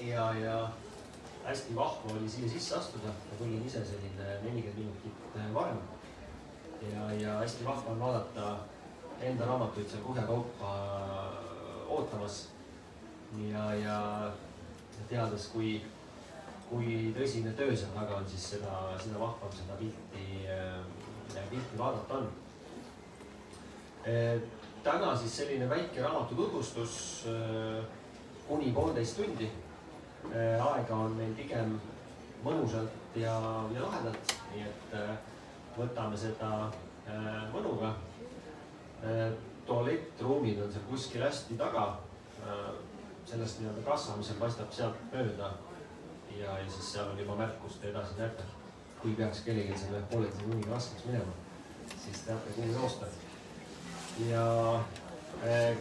ja hästi vahva oli siia sisse astuda. Ma tulin ise selline 40 minutit varem ja hästi vahva on vaadata enda raamatuid seal kuhjakaupa ootamas ja teades, kui tõsine töö seal taga on, siis seda vahvam seda pilti vaadata on. Täna siis selline väike raamatu tutvustus kuni 1,5 tundi. Aega on meil pigem mõnusalt ja lahedalt, nii et võtame seda mõnuga. Tualettruumid on seal kuskil hästi taga, sellest nii-öelda kassa, mis paistab sealt mööda ja siis seal on juba märkust edasi näete. Kui peaks kellelgi selle 1,5 tunniga raskeks minema, siis teate, kuhu joosta. Ja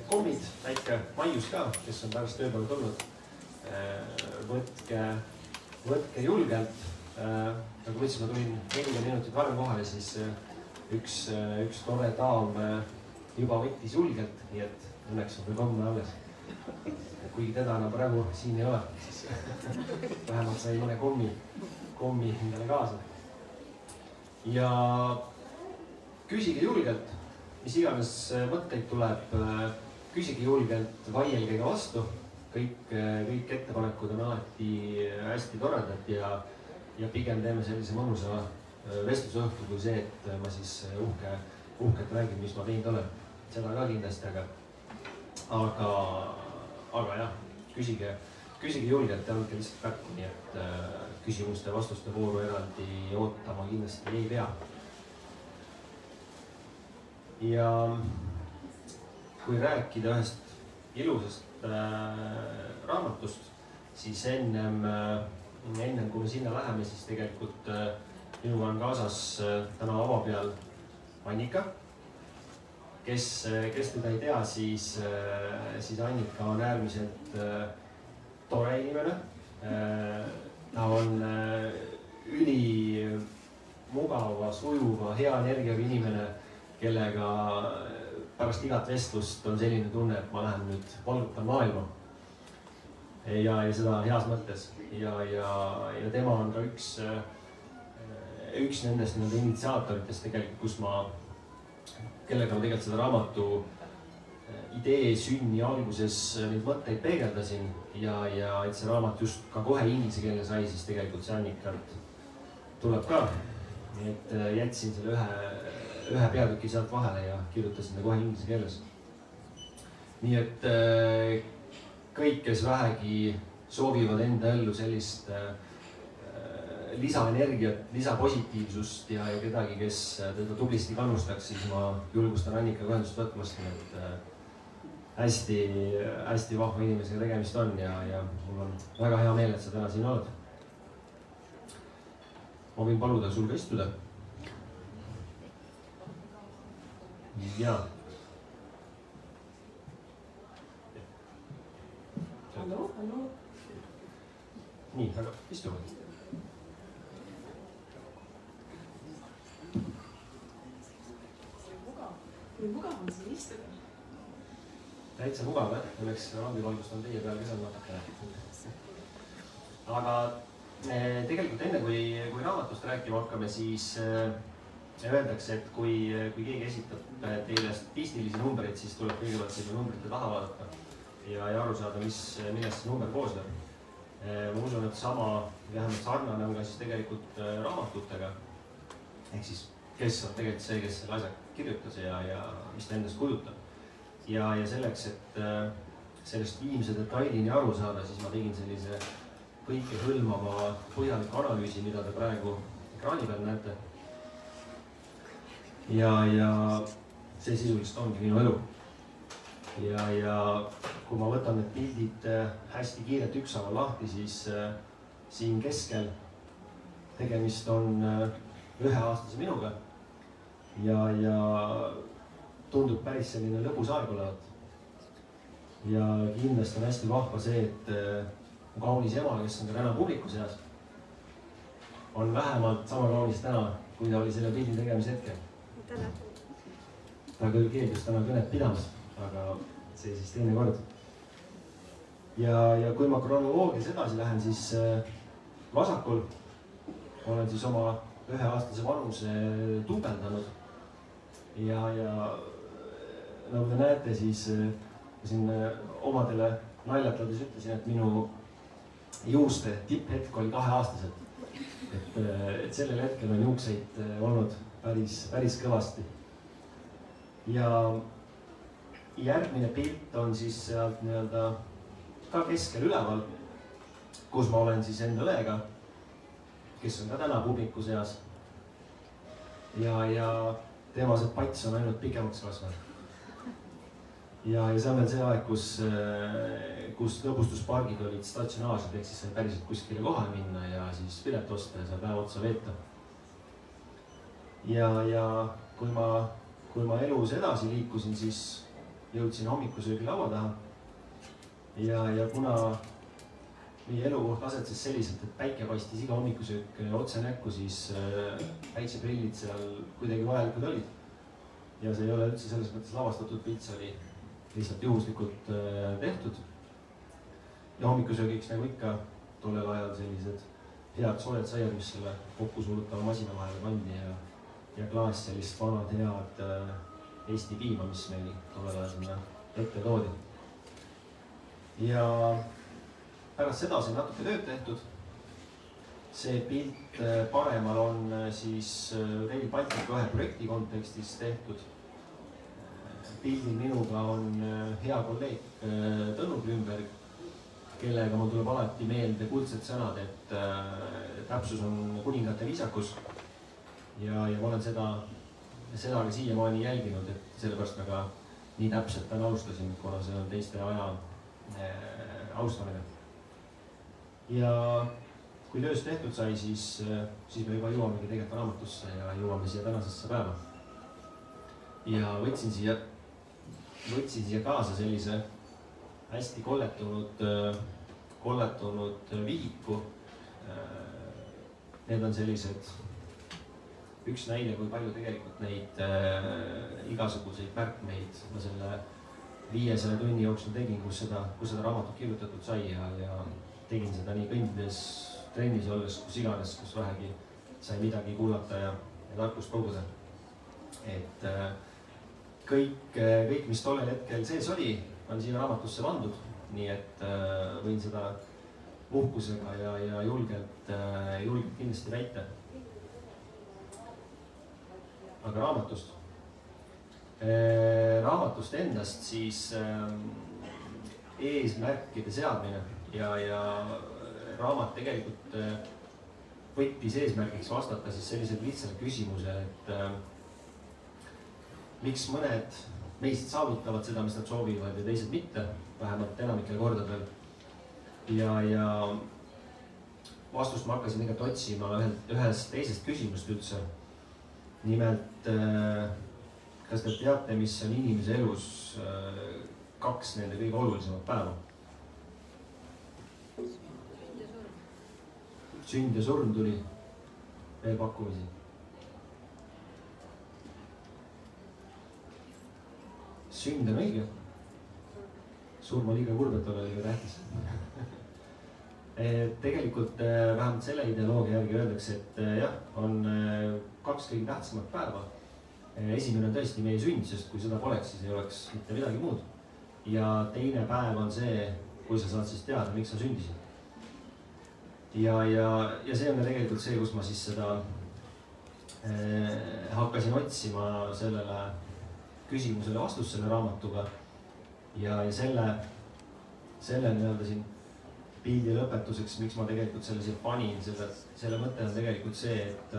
kommid, väike maius ka, kes on pärast tööpäeva tulnud. Võtke julgelt. Nagu ma ütlesin, ma tulin 40 minutit varem kohale, siis üks tore daam juba võttis julgelt, nii et õnneks on veel homme alles. Kuigi teda enam praegu siin ei ole, siis vähemalt sai mõne kommi endale kaasa. Ja küsige julgelt, mis iganes mõtteid tuleb, küsige julgelt, vaielge ka vastu. Kõik ettepanekud on alati hästi toredad ja pigem teeme sellise mõnusa vestlusõhtu kui see, et ma siis uhkelt räägin, mis ma teinud olen. Seda ka kindlasti, aga jah, küsige julgelt ja andke lihtsalt märku, nii et küsimuste ja vastuste vooru eraldi ootama kindlasti ei pea. Ja kui rääkida ühest ilusast raamatust, siis ennem kui me sinna läheme, siis tegelikult minuga on kaasas täna lava peal Annika. Kes teda ei tea, siis Annika on äärmiselt tore inimene. Ta on ülimugava, sujuva, hea energiaga inimene, kellega pärast igat vestlust on selline tunne, et ma lähen nüüd valgutan maailma. Ja seda heas mõttes. Ja tema on ka üks nendest initsiaatoritest tegelikult, kellega ma tegelikult seda raamatu idee sünni alguses neid mõtteid peegeldasin ja et see raamat just ka kohe inglise keele sai, siis tegelikult see Annikalt tuleb ka. Nii et jätsin selle ühe peatüki sealt vahele ja kirjutasin ta kohe inglise keeles. Nii et kõik, kes vähegi soovivad enda ellu sellist lisaenergiat, lisapositiivsust ja kedagi, kes teda tublisti kannustaks, siis ma julgustan Annikaga ühendust võtmast, et hästi vahva inimesega tegemist on ja mul on väga hea meel, et sa täna siin oled. Ma võin paluda sul ka istuda. Jaa. Hallo. Nii, aga istume. Kui mugav on siin istuda? Täitsa mugav, õnneks rambivalgust on teie peal ka seal natukene. Aga tegelikult enne, kui raamatust rääkima hakkame, siis öeldakse, et kui keegi esitab teile statistilisi numbreid, siis tuleb kõigepealt selle numbrite taha vaadata ja aru saada, millest see number koosneb. Ma usun, et vähemalt sarnane on ka siis tegelikult raamatutega. Ehk siis, kes on tegelikult see, kes selle asja kirjutas ja mis ta endast kujutab. Ja selleks, et sellest viimse detailini aru saada, siis ma tegin sellise kõike hõlmava põhjaliku analüüsi, mida te praegu ekraani peal näete. Ja see sisuliselt ongi minu elu. Ja kui ma võtan need pildid hästi kiirelt ükshaaval lahti, siis siin keskel tegemist on 1-aastase minuga. Ja tundub päris selline lõbus aeg olevat. Ja kindlasti on hästi vahva see, et kaunis ema, kes on ka täna publiku seas, on vähemalt sama kaunis täna, kui ta oli selle pildi tegemise hetkel. Ta küll keeldus täna kõnet pidamas, aga see siis teine kord. ja kui ma kronoloogias edasi lähen, siis vasakul olen siis oma 1-aastase vanuse duubeldanud. Ja nagu te näete, siis siin omadele naljatades ütlesin, et minu juuste tipphetk oli 2-aastaselt. Et sellel hetkel on juukseid olnud päris kõvasti. Ja järgmine pilt on siis sealt nii-öelda ka keskel üleval, kus ma olen siis enda õega, kes on ka täna publiku seas. Ja tema see pats on ainult pikemaks kasvanud. Ja see on veel see aeg, kus lõbustuspargid olid statsionaarsed, ehk siis sai päriselt kuskile kohale minna ja siis pilet osta ja seal päev otsa veeta. Ja kui ma elus edasi liikusin, siis jõudsin hommikusöögi laua taha. Ja kuna meie elukoht asetses selliselt, et päike paistis iga hommikusöök otse näkku, siis päikseprillid seal kuidagi vajalikud olid. Ja see ei ole üldse selles mõttes lavastatud pilt, see oli lihtsalt juhuslikult tehtud. Ja hommikusöögiks nagu ikka tollel ajal sellised head soojad saiad, mis selle kokku suurutava masina vahele pandi ja klaas sellist vanad head Eesti piima, mis meil tollel ajal sinna ette toodi. Ja pärast seda sai natuke tööd tehtud. See pilt paremal on siis Rail Balticu 1 projekti kontekstis tehtud. Pildil minuga on hea kolleeg Tõnu Grünberg, kellega mul tuleb alati meelde kuldsed sõnad, et täpsus on kuningate viisakus. Ja ma olen seda ka siiamaani jälginud, et sellepärast me ka nii täpselt täna alustasin, kuna see on teiste aja austamine. Ja kui töös tehtud sai, siis me juba jõuamegi tegelikult raamatusse ja jõuame siia tänasesse päeva. Ja võtsin siia kaasa sellise hästi kolletunud vihiku. Need on sellised, üks näide, kui palju tegelikult neid igasuguseid märkmeid ma selle 500 tunni jooksul tegin, kus seda raamatut kirjutatud sai ja tegin seda nii kõndides, trennis olles, kus iganes, kus vähegi sai midagi kuulata ja tarkust koguda. Et kõik, mis tollel hetkel sees oli, on siia raamatusse pandud, nii et võin seda uhkusega ja julgelt kindlasti väita. Aga raamatust endast siis eesmärkide seadmine ja raamat tegelikult võttis eesmärgiks vastata siis sellisele lihtsale küsimusele, et miks mõned meist saavutavad seda, mis nad soovivad ja teised mitte, vähemalt enamikel kordadel. Ja vastust ma hakkasin tegelikult otsima ühest teisest küsimust üldse. Nimelt, kas te teate, mis on inimese elus 2 nende kõige olulisemat päeva? Sünd ja surm tuli, veel pakkumisi. Sünd on õige. Surm on liiga kurb, et ole liiga tähtis. Tegelikult vähemalt selle ideoloogia järgi öeldakse, et jah, on 2 kõige tähtsamat päeva. Esimene on tõesti meie sünd, sest kui seda poleks, siis ei oleks mitte midagi muud. Ja teine päev on see, kui sa saad siis teada, miks sa sündisid. Ja see on tegelikult see, kus ma siis seda hakkasin otsima sellele küsimusele vastust selle raamatuga. Ja selle nii-öelda siin pildi lõpetuseks, miks ma tegelikult selle siia panin, selle mõte on tegelikult see, et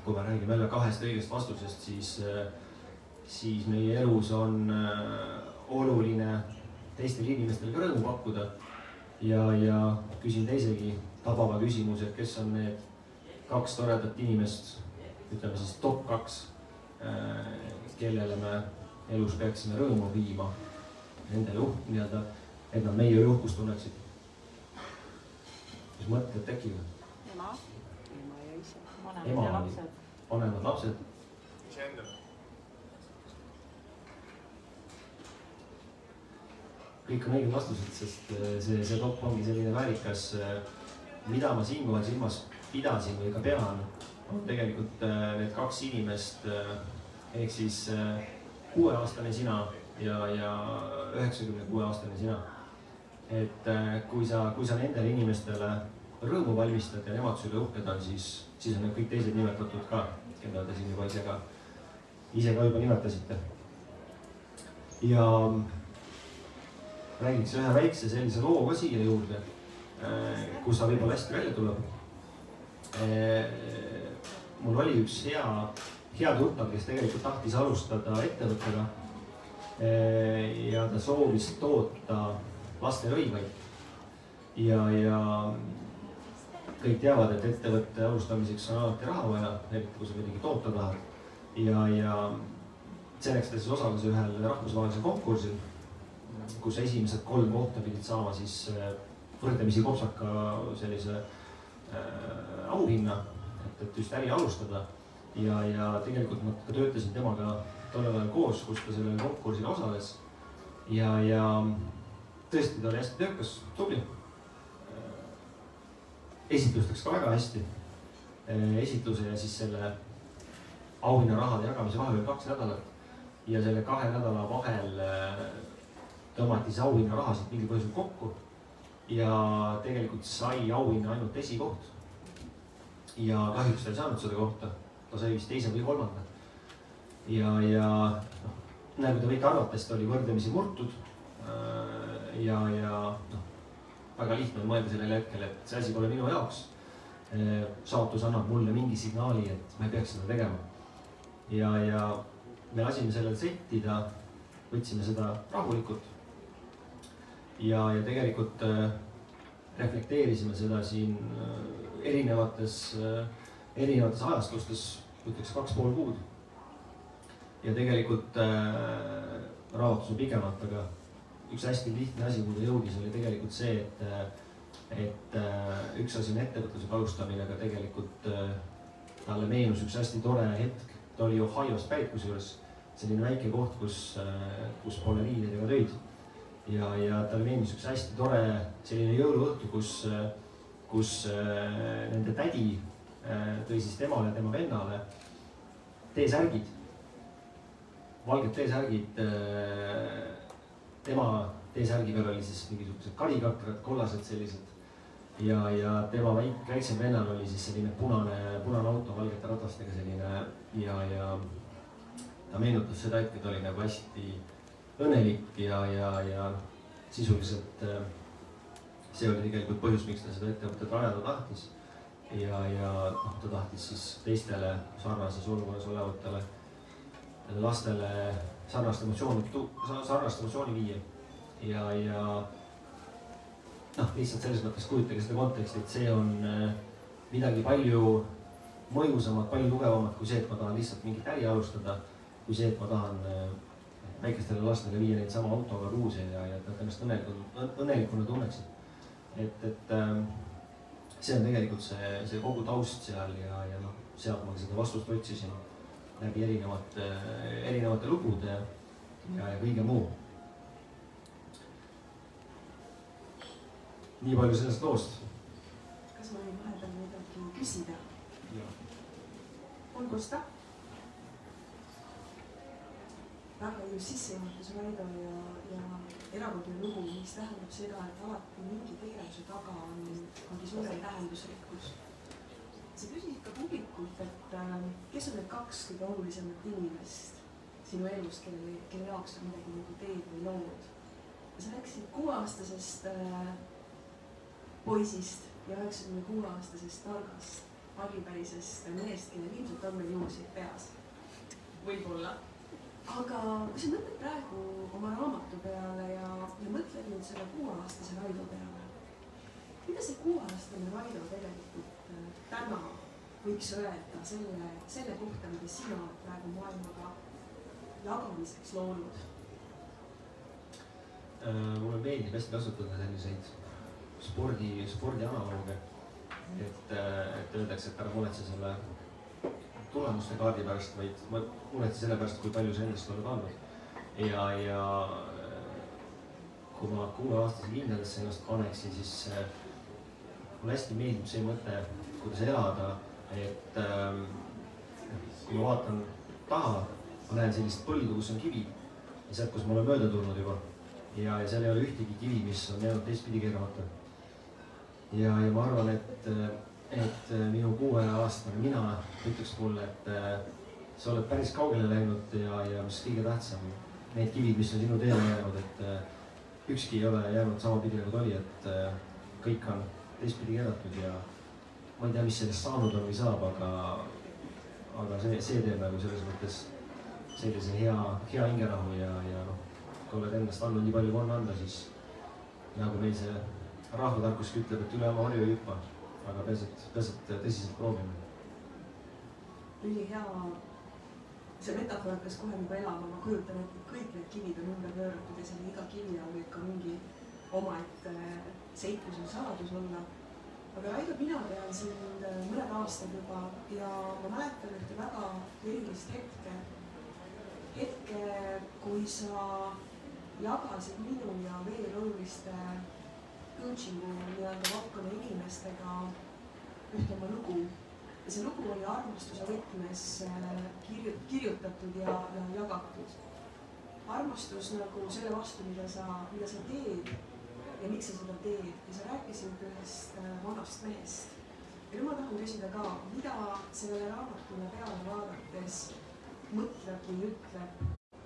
kui me räägime jälle 2 õigest vastusest, siis meie elus on oluline teistele inimestele ka rõõmu pakkuda. Ja küsin teisegi tabava küsimuse, et kes on need 2 toredat inimest, ütleme siis top 2, kellele me elus peaksime rõõmu viima, nendele nii-öelda, et nad meie uhkust tunneksid. Mis mõtted tekivad? Ema ja isa. Ema ja lapsed. Vanemad lapsed. Iseendale. kõik on õiged vastused, sest see top ongi selline väärikas, mida ma siinkohal silmas pidasin või ka pean, on tegelikult need kaks inimest, ehk siis 6-aastane sina ja 96-aastane sina. Et kui sa nendele inimestele rõõmu valmistad ja nemad sulle uhked on, siis on need kõik teised nimetatud ka, keda te siin juba ise ka juba nimetasite. Ja räägiks ühe väikse sellise loo ka siia juurde, kus ta võib-olla hästi välja tuleb. Mul oli üks hea tuttav, kes tegelikult tahtis alustada ettevõttega ja ta soovis toota lasterõivaid. Ja kõik teavad, et ettevõtte alustamiseks on alati raha vaja, eriti kui sa midagi toota tahad. Ja selleks ta siis osales ühel rahvusvahelisel konkursil, kus esimesed 3 kohta pidid saama siis võrdlemisi kopsaka sellise auhinna, et just äri alustada. Ja tegelikult ma ka töötasin temaga tollel ajal koos, kus ta sellel konkursil osales. Ja tõesti, ta oli hästi töökas, tubli. Esitlusteks ka väga hästi. Esitluse ja siis selle auhinna rahade jagamise vahel oli 2 nädalat. Ja selle 2 nädala vahel tõmmati see auhinna rahasid mingi põhjusel kokku. Ja tegelikult sai auhinna ainult esikoht. Ja kahjuks ta ei saanud seda kohta. Ta sai vist 2. või 3. Ja nagu te võite arvata, ta oli võrdlemisi murtud. Ja väga lihtne on mõelda sellel hetkel, et see asi pole minu jaoks. Saatus annab mulle mingi signaali, et ma ei peaks seda tegema. Ja me lasime sellel settida, võtsime seda rahulikult. Ja tegelikult reflekteerisime seda siin erinevates ajastustes, ütleks 2,5 kuud. Ja tegelikult raamatus on pikemalt, aga üks hästi lihtne asi, kuhu ta jõudis, oli tegelikult see, et üks asi on ettevõtlusega alustamine, aga tegelikult talle meenus üks hästi tore hetk. Ta oli Ohio's pärit kusjuures, selline väike koht, kus pole riideid ega töid. Ja talle meenus üks hästi tore selline jõuluõhtu, kus nende tädi tõi siis temale ja tema vennale teesärgid, valged teesärgid. Tema teesärgi peal oli siis mingisugused karikatrad, kollased sellised. Ja tema väiksem vennal oli siis selline punane auto valgete ratastega selline. Ja ta meenutas seda hetke, ta oli nagu hästi õnnelik ja sisuliselt see oli tegelikult põhjus, miks ta seda ettevõtet rajada tahtis. Ja ta tahtis siis teistele sarnases olukorras olevatele lastele sarnast emotsiooni viia. Ja lihtsalt selles mõttes kujutage seda konteksti, et see on midagi palju mõjusamat, palju tugevamat kui see, et ma tahan lihtsalt mingit äri alustada, kui see, et ma tahan väikestele lastele viia neid sama autoga ruuse ja et nad ennast õnnelikuna tunneksid. Et see on tegelikult see kogu taust seal ja sealt ma seda vastust otsisin läbi erinevate lugude ja kõige muu. Nii palju sellest loost. Kas ma võin vahepeal midagi küsida? On Kosta? Väga ilus sissejuhatus Raido ja erakordne lugu, mis tähendab seda, et alati mingi tegevuse taga ongi suurem tähendusrikkus. Sa küsisid ka publikult, et kes on need 2 kõige olulisemat inimest sinu elust, kelle jaoks on midagi nagu teed või lood. Ja sa rääkisid 6-aastasest poisist ja 96-aastasest targast agipärisest mehest, kellel ilmselt on veel juurseid peas. Võib-olla. Aga kui sa mõtled praegu oma raamatu peale ja mõtled nüüd selle 6-aastase Raido peale, mida see 6-aastane Raido tegelikult täna võiks öelda selle kohta, mida sina praegu maailmaga jagamiseks loonud? Mulle meeldib hästi kasutada selliseid spordi analooge, et öeldakse, et ära muretse selle tulemuste kaardi pärast, vaid muretse selle pärast, kui palju sa endast oled andnud. Ja kui ma 6-aastase linnadesse ennast paneksin, siis mulle hästi meeldib see mõte, kuidas elada, et kui ma vaatan taha, ma näen sellist põldu, kus on kivi ja sealt, kus ma olen mööda tulnud juba. Ja seal ei ole ühtegi kivi, mis on jäänud teistpidi keeramata. Ja ma arvan, et minu 6-aastane mina ütleks mulle, et sa oled päris kaugele läinud ja mis kõige tähtsam, need kivid, mis on sinu teele jäänud, et ükski ei ole jäänud sama pidi nagu ta oli, et kõik on teistpidi keeratud ja ma ei tea, mis sellest saanud on või saab, aga see teeb nagu selles mõttes sellise hea hingerahu ja noh, kui oled endast andnud nii palju on anda, siis nagu meil see rahvatarkus ütleb, et üle oma harju ei hüppa, aga peaasi, et tõsiselt proovime. Ülihea, see metafoor hakkas kohe nagu elama, ma kujutan, et kõik need kivid on ümber pööratud ja selle iga kivi all võib ka mingi omaette seikluse saladus olla. Aga Raido, mina tean sind mõned aastad juba ja ma mäletan ühte väga erilist hetke, kui sa jagasid minu ja veel oluliste coachingu nii-öelda valdkonna inimestega ühte oma lugu. Ja see lugu oli armastuse võtmes kirjutatud ja jagatud. Armastus nagu selle vastu, mida sa teed ja miks sa seda teed. Ja sa rääkisid ühest vanast mehest. Ja nüüd ma tahan küsida ka, mida sellele raamatule peale vaadates mõtleb või ütleb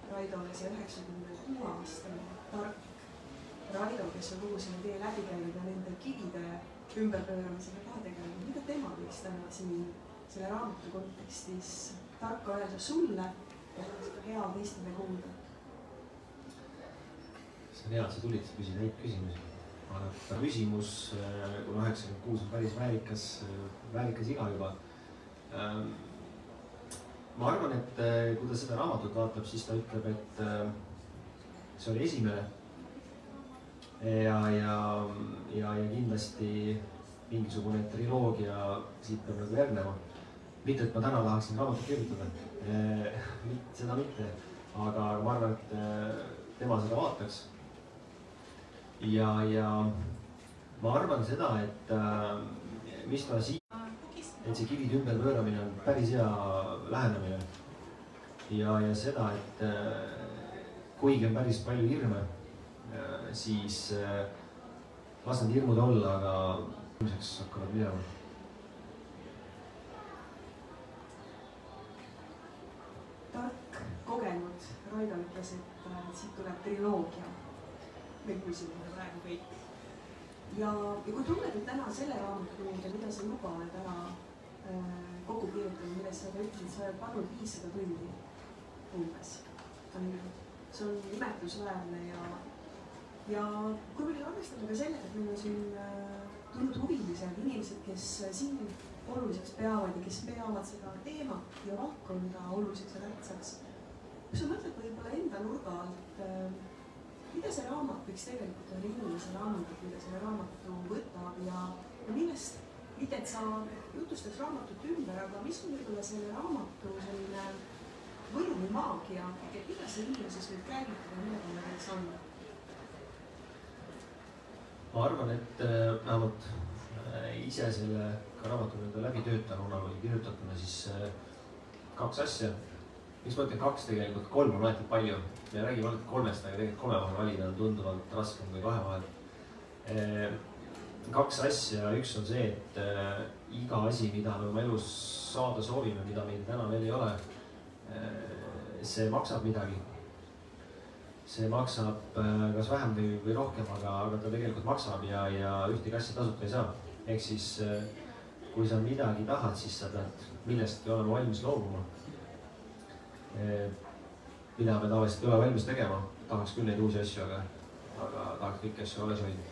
Raidole see 96-aastane tark Raido, kes on kogu selle tee läbi käinud ja nende kivide ümberpööramisega ka tegelenud. Mida tema võiks täna siin selle raamatu kontekstis tarka öelda sulle ja hea teistele kuulda? See on hea, et sa tulid, sa küsid neid küsimusi. Ta küsimus, kui 96 on päris väärikas iga juba. Ma arvan, et kui ta seda raamatut vaatab, siis ta ütleb, et see oli esimene ja kindlasti mingisugune triloogia siit peab nagu järgnema. Mitte, et ma täna tahaksin raamatut kirjutada, seda mitte, aga ma arvan, et tema seda vaataks. Ja ma arvan seda, et mis ta siin, et see kivide ümberpööramine on päris hea lähenemine. Ja seda, et kuigi on päris palju hirme, siis las nad hirmud olla, aga ilmseks hakkavad minema. Tark, kogenud Raido ütles, et siit tuleb triloogia. Me kuulsime praegu kõik. Ja kui tunned täna selle raamatu juurde, mida sa juba oled ära kokku kirjutanud, millest sa ütlesid, sa oled pannud 500 tundi umbes. See on nimetusväärne ja kui me arvestame ka sellega, et meil on siin tulnud huvilised inimesed, kes siin oluliseks peavad ja kes peavad seda teemat ja valdkonda oluliseks ja tähtsaks. Kui sa mõtled võib-olla enda nurga alt, mida see raamat võiks tegelikult olla inimesele anda, mida selle raamatu võtab ja millest, mitte et sa jutustaks raamatut ümber, aga mis on võib-olla selle raamatu selline võlu või maagia, et mida see inimeses võib käivitada, millega me võiks anda? Ma arvan, et vähemalt ise selle raamatu läbi töötanuna või kirjutatuna siis 2 asja. Miks ma ütlen 2 tegelikult, 3 on alati palju. Me räägime alati 3-st, aga tegelikult 3 vahel valida on tunduvalt raskem kui 2 vahel. 2 asja, üks on see, et iga asi, mida me oma elus saada soovime, mida meil täna veel ei ole, see maksab midagi. See maksab kas vähem või rohkem, aga ta tegelikult maksab ja ühtegi asja tasuta ei saa. Ehk siis, kui sa midagi tahad, siis sa pead millestki olema valmis loobuma. Mida me tavaliselt ei ole valmis tegema, tahaks küll neid uusi asju, aga tahaks kõiki asju alles hoida.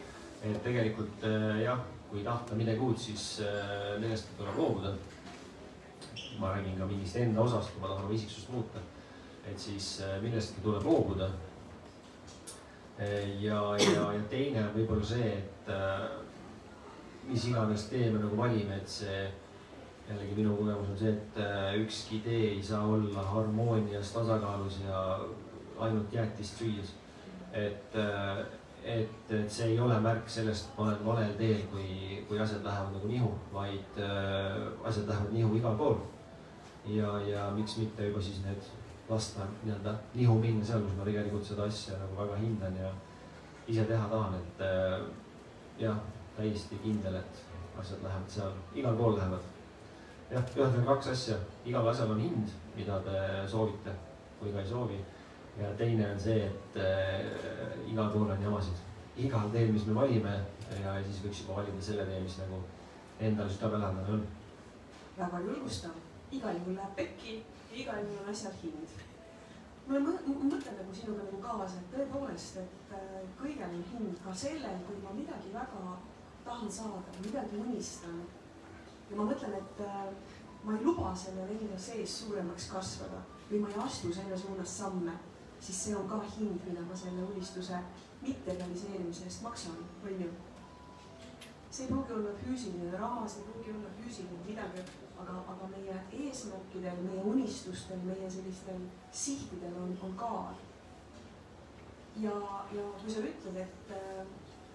Et tegelikult jah, kui tahta midagi uut, siis millestki tuleb loobuda. Ma räägin ka mingist enda osast, kui ma tahan isiksust muuta. Et siis millestki tuleb loobuda. Ja teine on võib-olla see, et mis iganes tee me nagu valime, et see jällegi minu kogemus on see, et ükski idee ei saa olla harmoonias, tasakaalus ja ainult jäätist süües. Et et see ei ole märk sellest, et ma olen valel teel, kui asjad lähevad nagu nihu, vaid asjad lähevad nihu igal pool. Ja miks mitte juba siis need lasta nii-öelda nihu minna seal, kus ma tegelikult seda asja nagu väga hindan ja ise teha tahan, et jah, täiesti kindel, et asjad lähevad seal, igal pool lähevad. jah, ühendame 2 asja, igal asjal on hind, mida te soovite või ka ei soovi. Ja teine on see, et igal pool on jamasid. Igal teel, mis me valime ja siis võiks juba valida selle tee, mis nagu endal südamelähedane on. Väga julgustav. Igal juhul läheb pekki ja igal juhul on asjal hind. Ma mõtlen nagu sinuga nagu kaasa, et tõepoolest, et kõigel on hind ka sellel, kui ma midagi väga tahan saada, midagi unistan. Ja ma mõtlen, et ma ei luba sellel enda sees suuremaks kasvada või ma ei astu selle suunas samme, siis see on ka hind, mida ma selle unistuse mitte realiseerimise eest maksan, on ju. See ei pruugi olla füüsiline raha, see ei pruugi olla füüsiline midagi, aga meie eesmärkidel, meie unistustel, meie sellistel sihtidel on kaal. Ja kui sa ütled,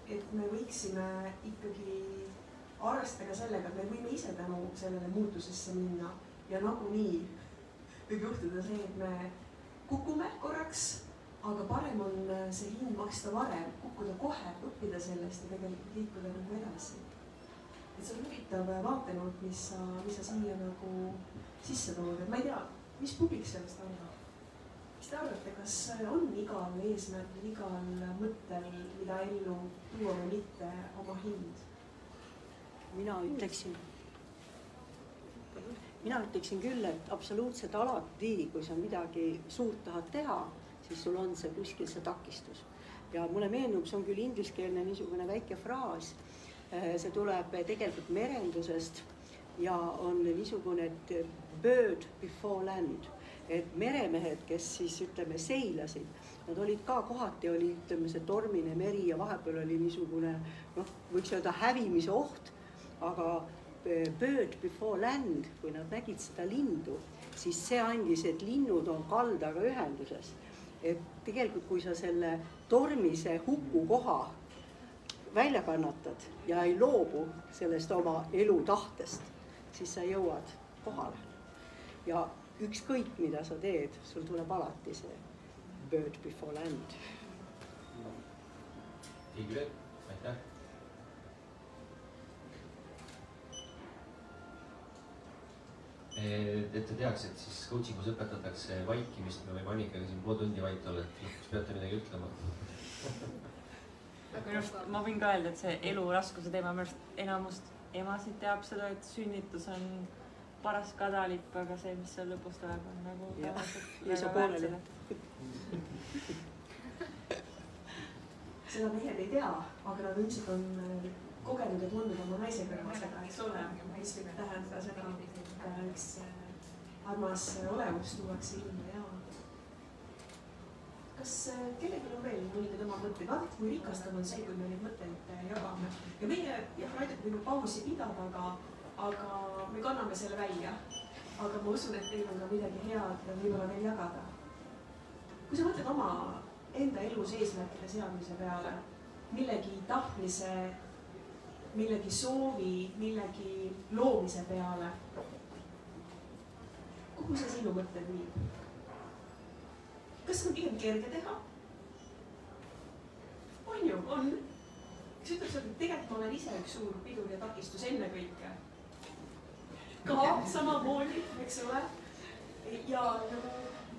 et me võiksime ikkagi arvestada sellega, et me võime ise tänu sellele muutusesse minna ja nagunii võib juhtuda see, et me kukume korraks, aga parem on see hind maksta varem, kukkuda kohe, õppida sellest ja tegelikult liikuda nagu edasi. Et see on huvitav vaatenurk, mis sa siia nagu sisse tood, et ma ei tea, mis publik sellest arvab? Mis te arvate, kas on igal eesmärgil, igal mõttel, mida ellu tuua või mitte oma hind? Mina ütleksin küll, et absoluutselt alati, kui sa midagi suurt tahad teha, siis sul on see kuskil see takistus. Ja mulle meenub, see on küll ingliskeelne niisugune väike fraas, see tuleb tegelikult merendusest ja on niisugune, et bird before land, et meremehed, kes siis ütleme seilasid, nad olid ka kohati, oli ütleme see tormine meri ja vahepeal oli niisugune, võiks öelda hävimise oht, aga bird before land, kui nad nägid seda lindu, siis see andis, et linnud on kaldaga ühenduses. Et tegelikult, kui sa selle tormise hukukoha välja kannatad ja ei loobu sellest oma elutahtest, siis sa jõuad kohale. Ja ükskõik, mida sa teed, sul tuleb alati see bird before land. Igre, aitäh. Et te teaks, et siis coachingus õpetatakse vaikimist, me võime Annikaga siin pool tundi vait olla, et lõpuks peate midagi ütlema. Aga just, ma võin ka öelda, et see elu raskuse teema enamust emasid teab seda, et sünnitus on paras kadalipp, aga see, mis seal lõpus tuleb, on nagu väga väärtsele. Seda mehed ei tea, aga nad üldiselt on kogenud ja tundnud oma naise kõrval seda, eks ole, mis võib tähendada seda, et üks armas olevus tuuakse ilma ja kas kellelgi on veel mõningad oma mõtteid? Vaadake, kui rikastav on see, kui me neid mõtteid jagame. Ja meie, Raidek, võime pausi pidada, aga me kanname selle välja. Aga ma usun, et teil on ka midagi head võib-olla veel jagada. Kui sa mõtled oma enda elus eesmärkide seadmise peale, millegi tahtmise, millegi soovi, millegi loomise peale, kuhu see sinu mõtted viib? Kas on pigem kerge teha? On ju, on. Kas ütleks, et tegelikult ma olen ise üks suur pidur ja takistus enne kõike. Ka samamoodi, eks ole. Ja nagu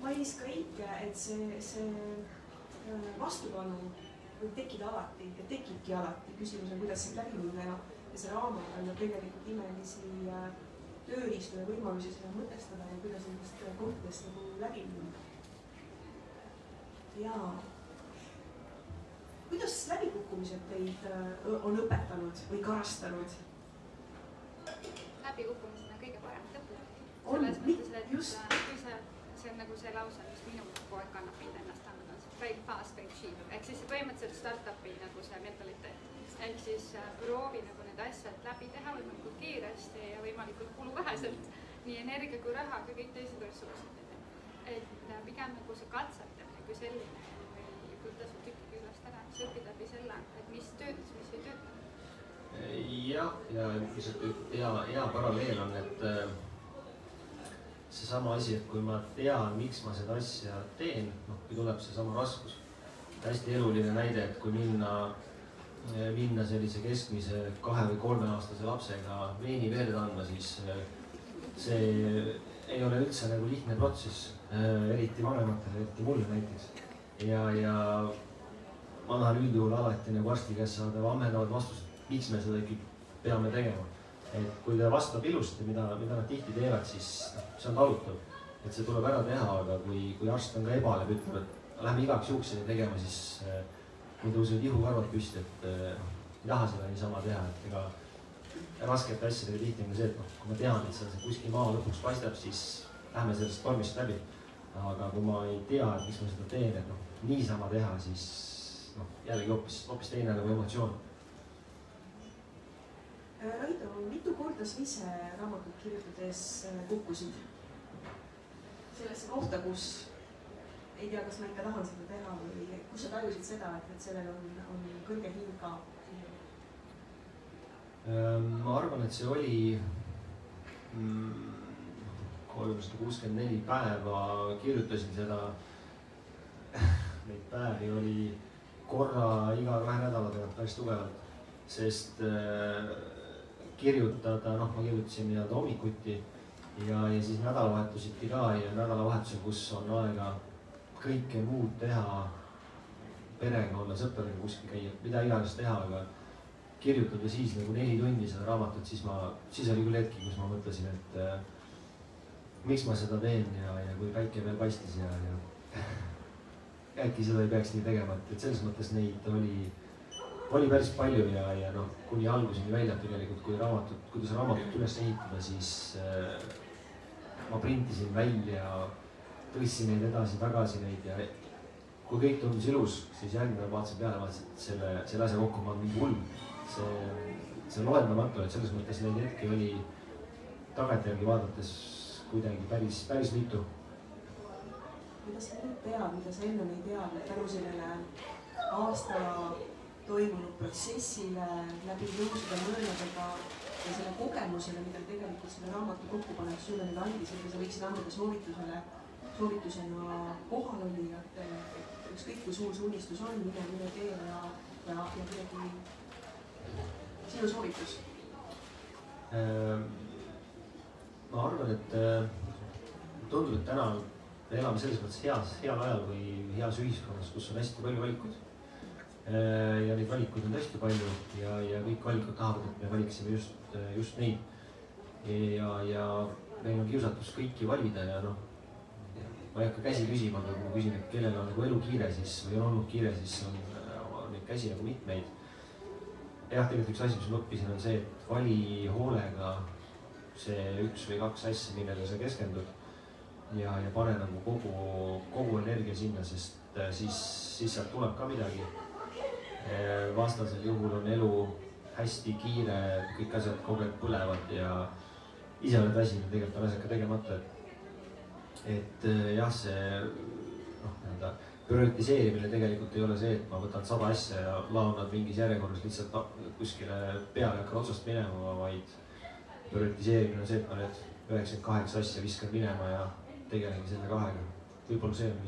mainis ka Eike, et see vastupanu võib tekkida alati ja tekibki alati. Küsimus on, kuidas see läbi minna ja see raamat on tegelikult imelisi tööriistu ja võimalusi seda mõtestada ja kuidas nendest kohtadest nagu läbi minna. Jaa. Kuidas läbikukkumised teid on õpetanud või karastanud? Läbikukkumised on kõige parem lõpu. Selles mõttes, et kui see on nagu see lause, mis minu poeg kannab mind ennast andnud, on see fail fast, fail cheap. Ehk siis põhimõtteliselt startupi nagu see mentaliteet. Ehk siis proovi nagu need asjad läbi teha võimalikult kiiresti ja võimalikult kuluväheselt. Nii energia kui raha kui kõik teised ressursid. Et pigem nagu see katsetamine kui selline või tasub ikkagi ülest ära, siis õpid läbi selle, et mis töötas, mis ei tööta. jah, ja lihtsalt hea paralleel on, et seesama asi, et kui ma tean, miks ma seda asja teen, noh, kui tuleb seesama raskus. hästi eluline näide, et kui minna sellise keskmise 2 või 3 aastase lapsega veini verd andma, siis see ei ole üldse nagu lihtne protsess, eriti vanematele, eriti mulle näiteks. ja ma tahan üldjuhul alati nagu arsti käest saada ammendavad vastused, miks me seda ikkagi peame tegema. Et kui ta vastab ilusti, mida nad tihti teevad, siis see on talutav, et see tuleb ära teha, aga kui arst on ka ebaleb, ütleb, et lähme igaks juhuks seda tegema, siis mul tõusevad ihukarvad püsti, et ei taha seda niisama teha, et ega raskete asjadega tihti on see, et kui ma tean, et see kuskil maa lõpuks paistab, siis lähme sellest tormist läbi. Aga kui ma ei tea, et miks ma seda teen, et niisama teha, siis jällegi hoopis teine nagu emotsioon. Raido, mitu korda sa ise raamatut kirjutades kukkusid sellesse kohta, kus ei tea, kas ma ikka tahan seda teha või kus sa tajusid seda, et sellel on kõrge hind ka? Ma arvan, et see oli 364 päeva kirjutasin seda. Neid päevi oli korra iga 2 nädala tagant päris tugevalt, sest kirjutada, ma kirjutasin nii-öelda hommikuti ja siis nädalavahetusiti ka ja nädalavahetusel, kus on aega kõike muud teha, perega olla, sõpradega kuskil käia, mida iganes teha, aga kirjutada siis nagu 4 tundi seda raamatut, siis oli küll hetki, kus ma mõtlesin, et miks ma seda teen ja kui päike veel paistis ja äkki seda ei peaks nii tegema, et selles mõttes neid oli päris palju ja kuni alguseni välja tegelikult, kuidas raamatut üles ehitada, siis ma printisin välja, tõstsin neid edasi-tagasi neid ja kui kõik tundus ilus, siis järgmine vaatasin peale, et selle asja kokku ma olen mingi hull. See on loendamatu, et selles mõttes neid hetki oli tagantjärgi vaadates kuidagi päris mitu. Mida sa nüüd tead, mida sa enne ei teadnud, tänu sellele aasta toimunud protsessile läbi jõusude mõõnadega ja selle kogemusele, mida tegelikult selle raamatu kokkupanek sulle nüüd andis, mida sa võiksid anda ka soovitusena kohalolijatele, et ükskõik kui suur see unistus on, mine tee ja kuidagi sinu soovitus? Ma arvan, et tundub, et täna me elame selles mõttes heal ajal või heas ühiskonnas, kus on hästi palju valikuid. Ja neid valikuid on hästi palju ja kõik valikud tahavad, et me valiksime just neid. Ja meil on kiusatus kõiki valida ja ma ei hakka käsi küsima, aga kui ma küsin, et kellel on nagu elu kiire siis või on olnud kiire, siis on neid käsi nagu mitmeid. Jah, tegelikult üks asi, mis ma õppisin, on see, et vali hoolega see 1 või 2 asja, millele sa keskendud ja pane nagu kogu energia sinna, sest siis sealt tuleb ka midagi. Vastasel juhul on elu hästi kiire, kõik asjad kogu aeg põlevad ja ise oled väsinud, tegelikult on asjad ka tegemata. Et jah, see prioritiseerimine tegelikult ei ole see, et ma võtan 100 asja ja laon nad mingis järjekorras lihtsalt kuskile peale hakkan otsast minema, vaid prioritiseerimine on see, et ma need 98 asja viskan minema ja tegelengi selle 2-ga. Võib-olla see on,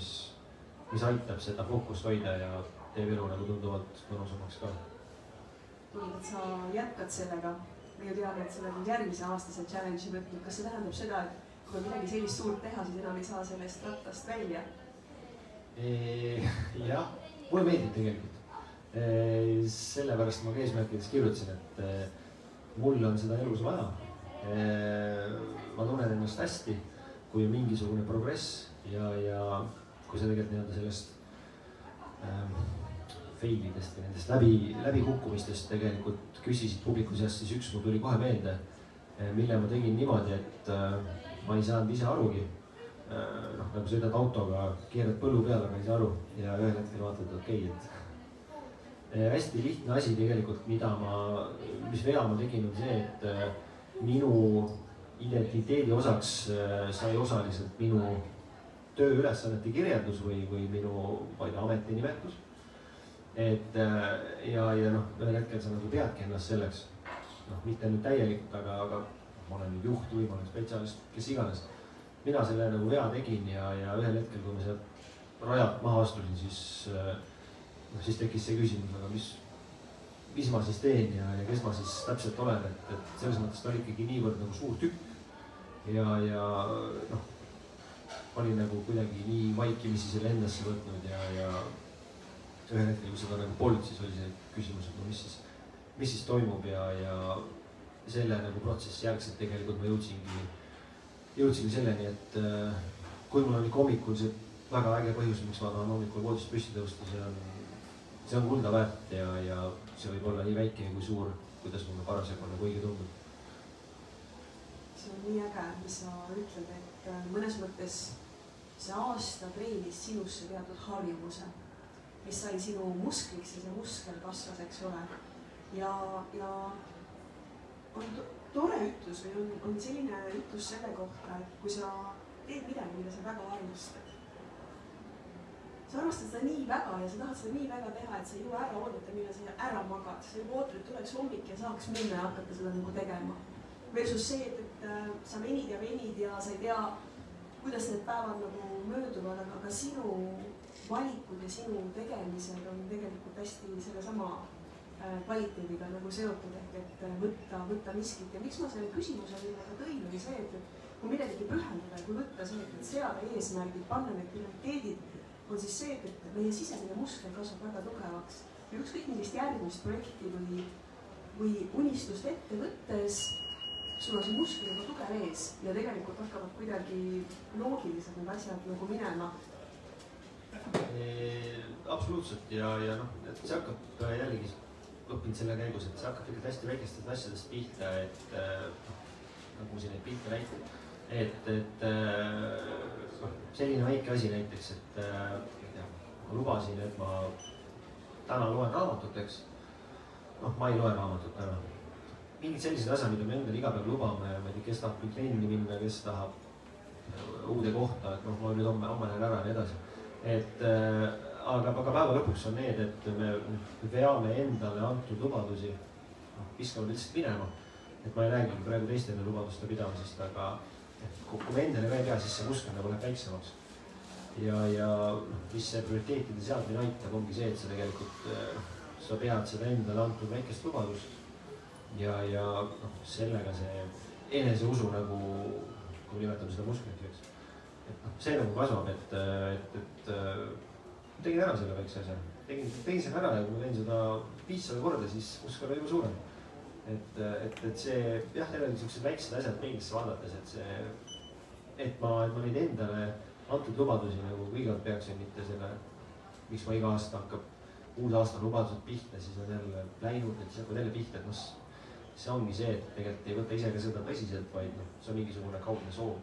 mis aitab seda fookust hoida ja teeb elu nagu tunduvalt mõnusamaks ka. Tundub, et sa jätkad sellega. Ma ju tean, et sa oled järgmise aastase challenge'i võtnud. Kas see tähendab seda, et kui on midagi sellist suurt teha, siis enam ei saa sellest rattast välja? Jah, mulle meeldib tegelikult. Sellepärast ma ka eesmärkides kirjutasin, et mul on seda elus vaja. Ma tunnen ennast hästi, kui on mingisugune progress ja kui sa tegelikult nii-öelda sellest failidest või nendest läbikukkumistest tegelikult küsisid publiku seast, siis üks mul tuli kohe meelde, mille ma tegin niimoodi, et ma ei saanud ise arugi. Nagu sõidad autoga, keerad põllu peale, aga ei saa aru ja ühel hetkel vaatad, et okei, et hästi lihtne asi tegelikult, mis vea ma tegin, on see, et minu identiteedi osaks sai osaliselt minu tööülesannete kirjeldus või minu ametinimetus. et ja noh, ühel hetkel sa nagu peadki ennast selleks, noh, mitte nüüd täielikult, aga ma olen nüüd juht või ma olen spetsialist, kes iganes. mina selle nagu vea tegin ja ühel hetkel, kui ma sealt rajalt maha astusin, siis tekkis see küsimus, aga mis ma siis teen ja kes ma siis täpselt olen, et selles mõttes ta oli ikkagi niivõrd nagu suur tükk ja noh, olin nagu kuidagi nii vaikimisi selle endasse võtnud ja ühel hetkel, kui seda nagu polnud, siis oli see küsimus, et no mis siis toimub ja selle nagu protsessi järgselt tegelikult ma jõudsingi selleni, et kui mul on ikka hommikul see väga äge põhjus, miks ma tahan hommikul voodist püsti tõusta, see on kulda väärt ja see võib olla nii väike kui suur, kuidas mulle parasjagu nagu õige tundub. See on nii äge, mis sa ütled, et mõnes mõttes see aasta treenis sinusse teatud harjumuse, mis sai sinu muskliks ja see muskel kasvas, eks ole. Ja on tore ütlus või on selline ütlus selle kohta, et kui sa teed midagi, mida sa väga armastad, sa armastad seda nii väga ja sa tahad seda nii väga teha, et sa ei jõua ära oodata, millal sa ära magad. Sa juba ootad, et tuleks hommik ja saaks minna ja hakata seda nagu tegema. Versus see, et sa venid ja sa ei tea, kuidas need päevad nagu mööduvad, aga sinu valikud ja sinu tegemised on tegelikult hästi sellesama kvaliteediga nagu seotud ehk et võtta miskit. Ja miks ma selle küsimuse millega tõin, oli see, et kui midagi pühendada ja kui võtta see, et seada eesmärgid, panna need prioriteedid, on siis see, et meie sisemine muskel kasvab väga tugevaks. Ja ükskõik millist järgmist projekti või unistust ette võttes, sul on see muskel juba tugev ees ja tegelikult hakkavad kuidagi loogiliselt need asjad nagu minema. Absoluutselt ja noh, et see hakkab jällegi õppinud selle käigus, et see hakkab tegelikult hästi väikestest asjadest pihta, et nagu siin neid pilte näitab, et selline väike asi näiteks, et ma lubasin, et ma täna loen raamatut, eks. Noh, ma ei loe raamatut täna. Mingid sellised asjad, mida me endale iga päev lubame, ma ei tea, kes tahab küll trenni minna, kes tahab uude kohta, et noh, ma nüüd homme lähen ära ja nii edasi. Aga päeva lõpuks on need, et me veame endale antud lubadusi, viskame lihtsalt minema. Et ma ei räägi praegu teistele lubaduste pidamisest, aga kui me endale ka ei pea, siis see muskel nagu läheb väiksemaks. Ja mis see prioriteetide seadmine aitab, ongi see, et sa tegelikult sa pead seda endale antud väikest lubadust ja sellega see eneseusu nagu, kui nimetame seda muskliks, see nagu kasvab, et tegin ära selle väikse asja. Tegin selle ära ja kui ma teen seda 500 korda, siis muskel on juba suurem. Et see, jah, jälle niisugused väiksed asjad peeglisse vaadates, et ma neid endale antud lubadusi nagu kõigepealt peaksin mitte selle, miks ma iga aasta hakkab uus aasta lubadused pihta, siis on jälle läinud, et siis hakkavad jälle pihta, et see ongi see, et tegelikult ei võta ise ka seda tõsiselt, vaid see on mingisugune kaudne soov.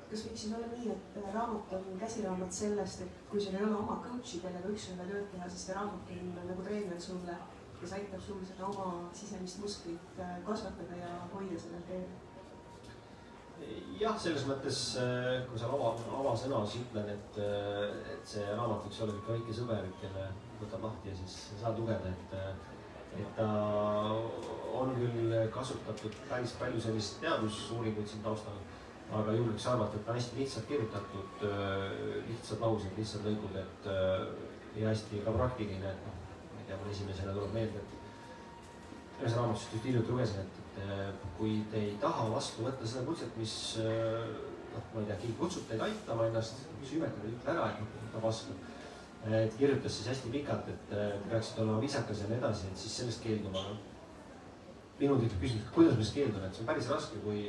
Kas võiks siis olla nii, et raamat on käsiraamat sellest, et kui sul ei ole oma coach'i, kellega üks-ühele tööd teha, siis see raamat on nagu treener sulle, kes aitab sul seda oma sisemist musklit kasvatada ja hoida sellel teel? Jah, selles mõttes, kui sa avasõnas ütlen, et see raamat võiks olla ikka väike sõber, kelle võtab lahti ja siis saad lugeda, et ta on küll kasutatud päris palju sellist teadusuuringuid siin taustal, aga julgeks arvata, et ta hästi lihtsalt kirjutatud, lihtsad laused, lihtsad lõigud, ja hästi ka praktiline, et ma ei tea, mul esimesena tuleb meelde, et ühes raamatust just hiljuti lugesin, et kui te ei taha vastu võtta seda kutset, mis, ma ei tea, keegi kutsub teid aitama ennast, süvetada, ütle ära, et ta vastu. Kirjutas siis hästi pikalt, et te peaksite olema viisakas ja nii edasi, et siis sellest keelduma. Minul tekib küsimus, kuidas ma siis keeldun, et see on päris raske, kui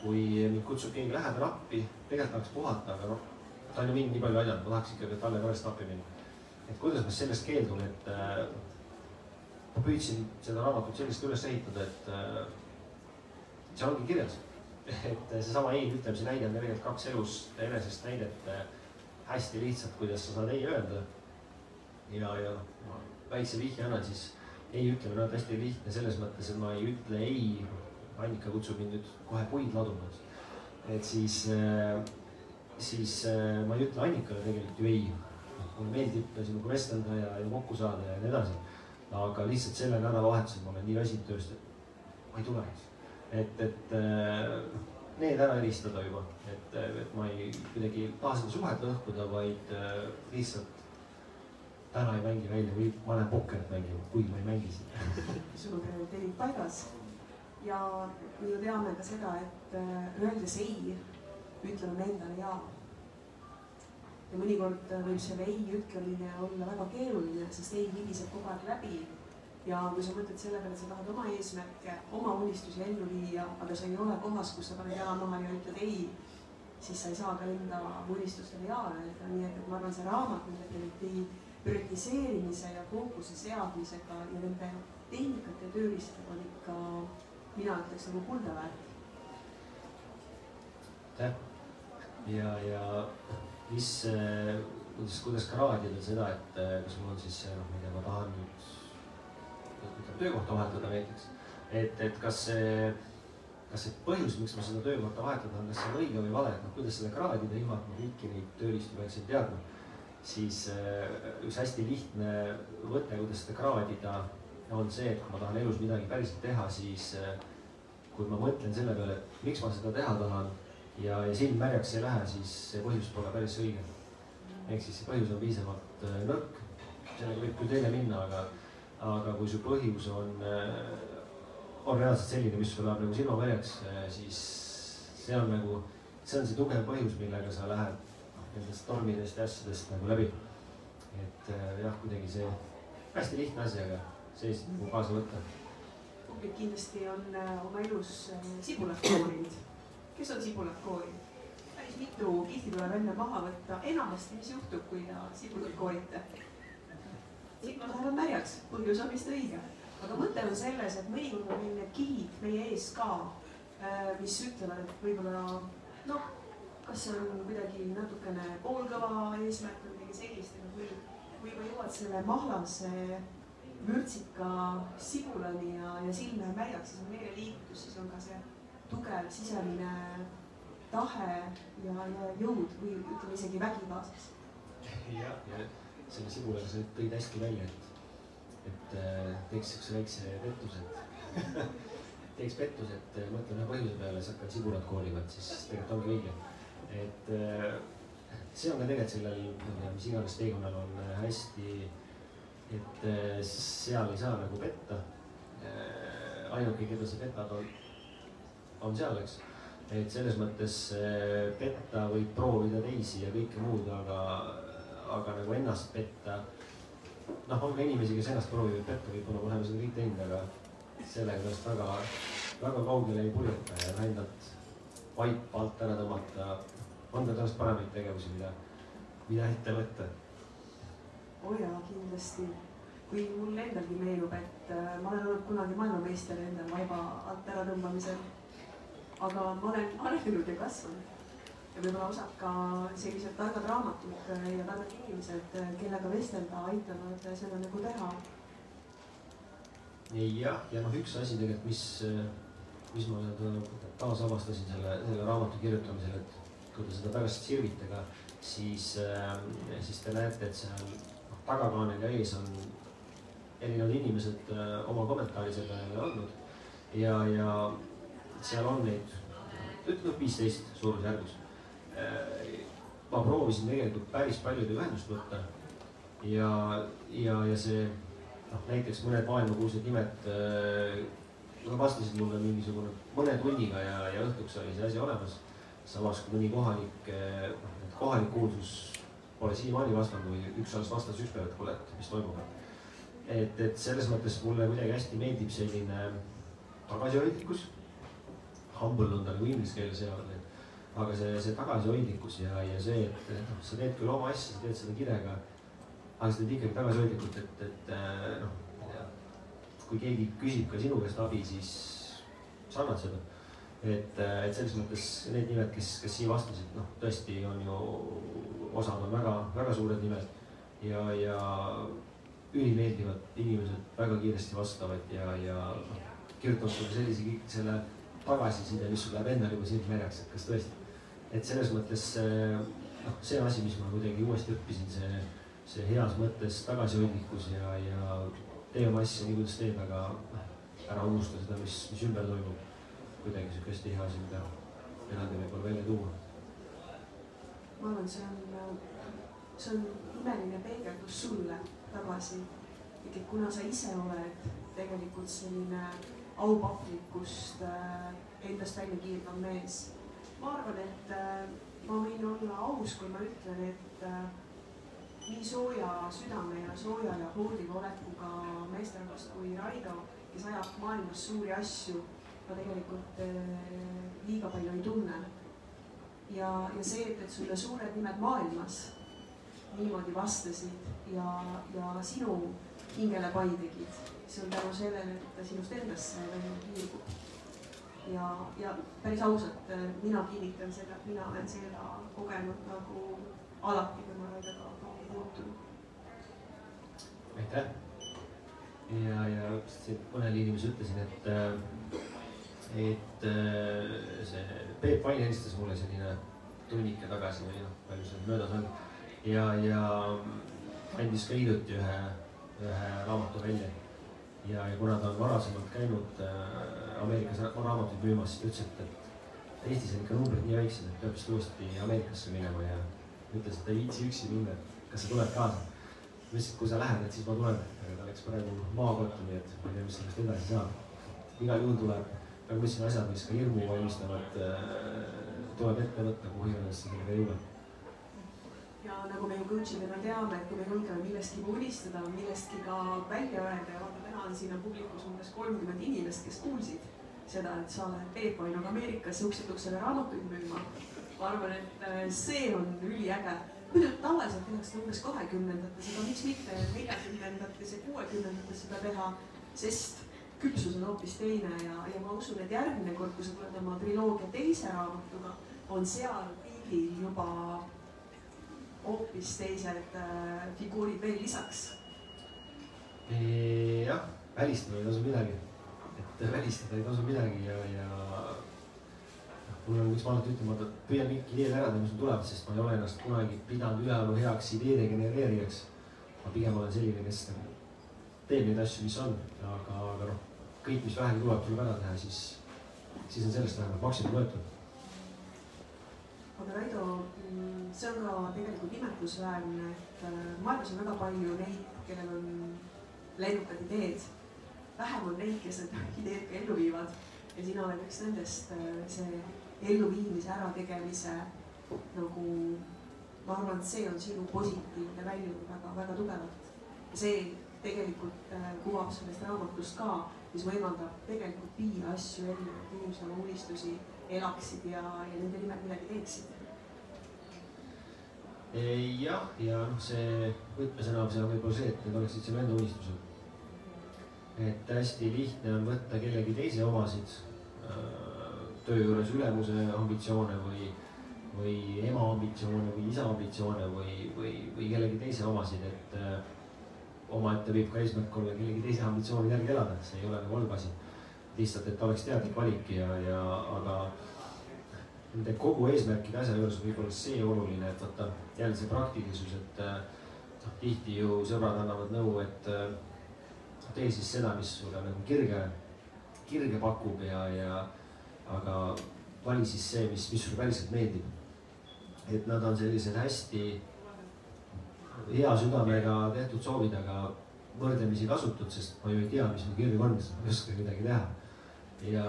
mind kutsub keegi lähedal appi, tegelikult tahaks puhata, aga ta on ju mind nii palju aidanud, ma tahaks ikkagi talle ka appi minna. Et kuidas ma sellest keeldun, et ma püüdsin seda raamatut sellist üles ehitada, et see ongi kirjas. Et seesama eelütlemise näide on tegelikult kaks elust enesest näidet hästi lihtsalt, kuidas sa saad ei öelda. Ja väikse vihje annan, siis ei ütlemine on hästi lihtne selles mõttes, et ma ei ütle ei. Annika kutsub mind nüüd kohe puid laduma. Et siis ma ei ütle Annikale tegelikult ju ei. mulle meeldib sinuga vestelda ja kokku saada ja nii edasi. Aga lihtsalt selle nädalavahetusel ma olen nii väsinud tööst, et ma ei tule. Et need ära eristada juba, et ma ei kuidagi taha seda suhet lõhkuda, vaid lihtsalt täna ei mängi välja või ma lähen pokkerit mängima, kuigi ma ei mängi siin. Sul on prioriteedid paigas ja me ju teame ka seda, et öeldes ei, ütleme endale jaa. Ja mõnikord võib see ei ütlemine olla väga keeruline, sest ei libiseb kogu aeg läbi. Ja kui sa mõtled selle peale, et sa tahad oma eesmärke, oma unistusi ellu viia, aga sa ei ole kohas, kus sa paned jala maha ja ütled ei, siis sa ei saa ka enda unistustele jaa öelda. Nii et ma arvan, see raamat nende prioritiseerimise ja fookuse seadmisega ja nende tehnikate ja tööriistadega on ikka, mina ütleks nagu kulda väärt. Ja kuidas ka raadida seda, et kas mul on siis, ma ei tea, ma tahan nüüd töökohta vahetada näiteks, et kas see põhjus, miks ma seda töökohta vahetada on, kas see on õige või vale, et kuidas seda kraadida ilma, et ma kõiki neid tööriistu peaksin teadma, siis üks hästi lihtne võte, kuidas seda kraadida, on see, et kui ma tahan elus midagi päriselt teha, siis kui ma mõtlen selle peale, et miks ma seda teha tahan ja silm märjaks ei lähe, siis see põhjus pole päris õige. Ehk siis see põhjus on piisavalt nõrk, sellega võib küll teile minna, aga kui su põhjus on reaalselt selline, mis sul läheb nagu silma märjaks, siis see on see tugev põhjus, millega sa lähed nendest tormidest ja asjadest nagu läbi. Et jah, kuidagi see hästi lihtne asi, aga see siis nagu kaasa võtta. Publik kindlasti on oma elus sibulat koorinud. Kes on sibulat koorinud? Päris mitu pilti tuleb enne maha võtta. Enamasti, mis juhtub, kui sibulat koorite? Sibulat läheb märjaks, põhjus on vist õige. Aga mõte on selles, et mõnikord on meil need kihid meie ees ka, mis ütlevad, et võib-olla kas see on kuidagi natukene poolkõva eesmärk või midagi sellist, kui juba jõuad selle mahlase vürtsika sibulani ja silme märjaks, siis on meeleliigutus, siis on ka see tugev sisemine tahe ja jõud või ütleme isegi vägi kaasas. Ja selle sibulaga sa tõid hästi välja, et teeks üks väikse pettus, et mõtle ühe põhjuse peale, sa hakkad sibulat koorima, et siis tegelikult ongi õige. Et see on ka tegelikult sellel, mis iganes teekonnal on hästi, et seal ei saa nagu petta. Ainuke, keda sa petad, on seal, eks. Et selles mõttes petta võib proovida teisi ja kõike muud, aga nagu ennast petta. On ka inimesi, kes ennast proovivad petta, võib-olla oleme seda kõik teinud, aga sellega tõest väga kaugele ei puljeta ja endalt vaip alt ära tõmmata. On ka tõest paremaid tegevusi, mida ette võtta. Jaa, kindlasti. Kui mul endalgi meenub, et ma olen olnud kunagi maailmameister endal vaiba alt ära tõmbamisel. Aga ma olen arenenud ja kasvanud. Ja võib-olla osad ka sellised targad raamatud ja targad inimesed, kellega vestelda aitavad seda nagu teha. Ja üks asi tegelikult, mis ma taas avastasin selle raamatu kirjutamisel, et kui te seda pärast sirvite ka, siis te näete, et seal tagakaanel ja ees on erinevad inimesed oma kommentaari selle andnud ja seal on neid, ütleme 15 suurusjärgus. Ma proovisin tegelikult päris paljude ühendust võtta ja see, näiteks mõned maailmakuulsad nimed vastasid mulle mingisugune mõne tunniga ja õhtuks oli see asi olemas. Samas kui mõni kohalik kuulsus pole siiamaani vastanud või üks alles vastas üks peale, et kuule, et mis toimub. Et selles mõttes mulle kuidagi hästi meeldib selline tagasihoidlikkus. Humble on ta nagu inglise keeles hea, aga see tagasihoidlikkus ja see, et sa teed küll oma asja, sa teed seda kirega, aga sa teed ikkagi tagasihoidlikult, et kui keegi küsib ka sinu käest abi, siis sa annad seda. Et selles mõttes need nimed, kes siia vastasid, tõesti on ju, osad on väga suured nimed ja ülimeeldivad inimesed väga kiiresti vastavad ja kirjutavad sulle selle tagasiside, mis sul läheb endale juba silm märjaks, et kas tõesti. Et selles mõttes see asi, mis ma kuidagi uuesti õppisin, see heas mõttes tagasihoidlikkus ja tee oma asja nii, kuidas teed, aga ära unusta seda, mis ümber toimub. Kuidagi siuke hästi hea asi, mida eraldi võib-olla välja tuua. Ma arvan, see on imeline peegeldus sulle tagasi. Ikkagi kuna sa ise oled tegelikult selline aupaklikkust endast välja kiirdav mees. Ma arvan, et ma võin olla aus, kui ma ütlen, et nii sooja südame ja sooja ja hooliva olekuga meesterahvast kui Raido, kes ajab maailmas suuri asju, ma tegelikult liiga palju ei tunne. Ja see, et sulle suured nimed maailmas niimoodi vastasid ja sinu hingele pai tegid, see on tänu sellele, et sinust endasse välja kiirgub. Ja päris ausalt, mina kinnitan seda, et mina olen seda kogenud nagu alati, kui ma Raidoga puutun. Aitäh! Ja mõnele inimesele ütlesin, et see Peep Vain helistas mulle selline tunnike tagasi või palju see möödas on ja andis ka hiljuti ühe raamatu välja ja kuna ta on varasemalt käinud Ameerikas raamatuid müümas, siis ta ütles, et Eestis on ikka numbrid nii väiksed, et peab vist uuesti Ameerikasse minema ja ütles, et ta ei viitsi üksi minna, kas sa tuled kaasa. Ma ütlesin, et kui sa lähed, et siis ma tulen, aga ta läks praegu maakotta, nii et ma ei tea, mis sellest edasi saab. Igal juhul tuleb, nagu ma ütlesin, asjad, mis ka hirmu valmistavad, tuleb ette võtta, kuhu iganes sellega jõuab. Ja nagu me ju coach'idena teame, et kui me julgeme millestki unistada, millestki ka välja öelda ja vaata, täna on siin publikus umbes 30 inimest, kes kuulsid seda, et sa oled Peep Vain Ameerikasse uksetuksele raamatuid müüma. Ma arvan, et see on üliäge. Muidu tavaliselt tehakse umbes 20-ndates, aga miks mitte 40-ndates ja 60-ndates seda teha, sest küpsus on hoopis teine ja ma usun, et järgmine kord, kui sa tuled oma triloogia teise raamatuga, on seal pildil juba hoopis teised figuurid veel lisaks. Jah, välistada ei tasu midagi. Et välistada ei tasu midagi ja mul on üks ma alati ütlema, et püüan kõik ideed ära, mis mul tuleb, sest ma ei ole ennast kunagi pidanud üleolu heaks ideede genereerijaks. Ma pigem olen selline, kes teeb neid asju, mis on, aga kõik, mis vähegi tuleb ära teha, siis on sellest vähemalt maksimum võetud. Aga Raido, see on ka tegelikult imetlusväärne, et maailmas on väga palju neid, kellel on lennukad ideed. Vähem on neid, kes need ideed ka ellu viivad ja sina oled üks nendest see elluviimise ärategemise nagu, ma arvan, et see on sinu positiivne väljund väga tugevalt. Ja see tegelikult kuvab sellest raamatust ka, mis võimaldab tegelikult viia asju ellu, et inimesed oma unistusi elaksid ja nende nimel midagi teeksid. Jah, ja see võtmesõna on võib-olla see, et need oleksid sinu enda unistused. Et hästi lihtne on võtta kellegi teise omasid, töö juures ülemuse ambitsioone või ema ambitsioone või isa ambitsioone või kellegi teise omasid, et omaette võib ka eesmärk olla kellegi teise ambitsiooni järgi elada, see ei ole nagu halb asi. Lihtsalt, et oleks teadlik valik aga nende kogu eesmärkide asja juures võib olla see oluline, et võtta jälle see praktilisus, et tihti ju sõbrad annavad nõu, et tee siis seda, mis sulle nagu kirge pakub aga vali siis see, mis sulle päriselt meeldib. Et nad on sellised hästi hea südamega tehtud soovid, aga võrdlemisi kasutud, sest ma ju ei tea, mis mu kirg on, sest ma ei oska midagi teha. Ja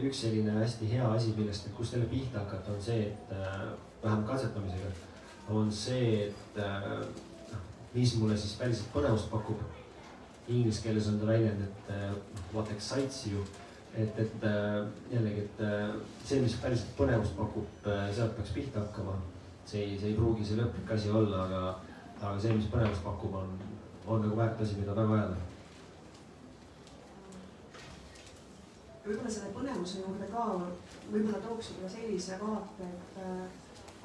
üks selline hästi hea asi, kus teile pihta hakata, on see, et vähemalt katsetamisega on see, et mis mulle siis päriselt põnevust pakub. Inglise keeles on ta väljend, et what excites you, et jällegi, et see, mis päriselt põnevust pakub, sealt peaks pihta hakkama. See ei pruugi see lõplik asi olla, aga see, mis põnevust pakub, on nagu väärt asi, mida taga ajada. Võib-olla selle põnevuse juurde ka võib-olla tooks juba sellise vaate, et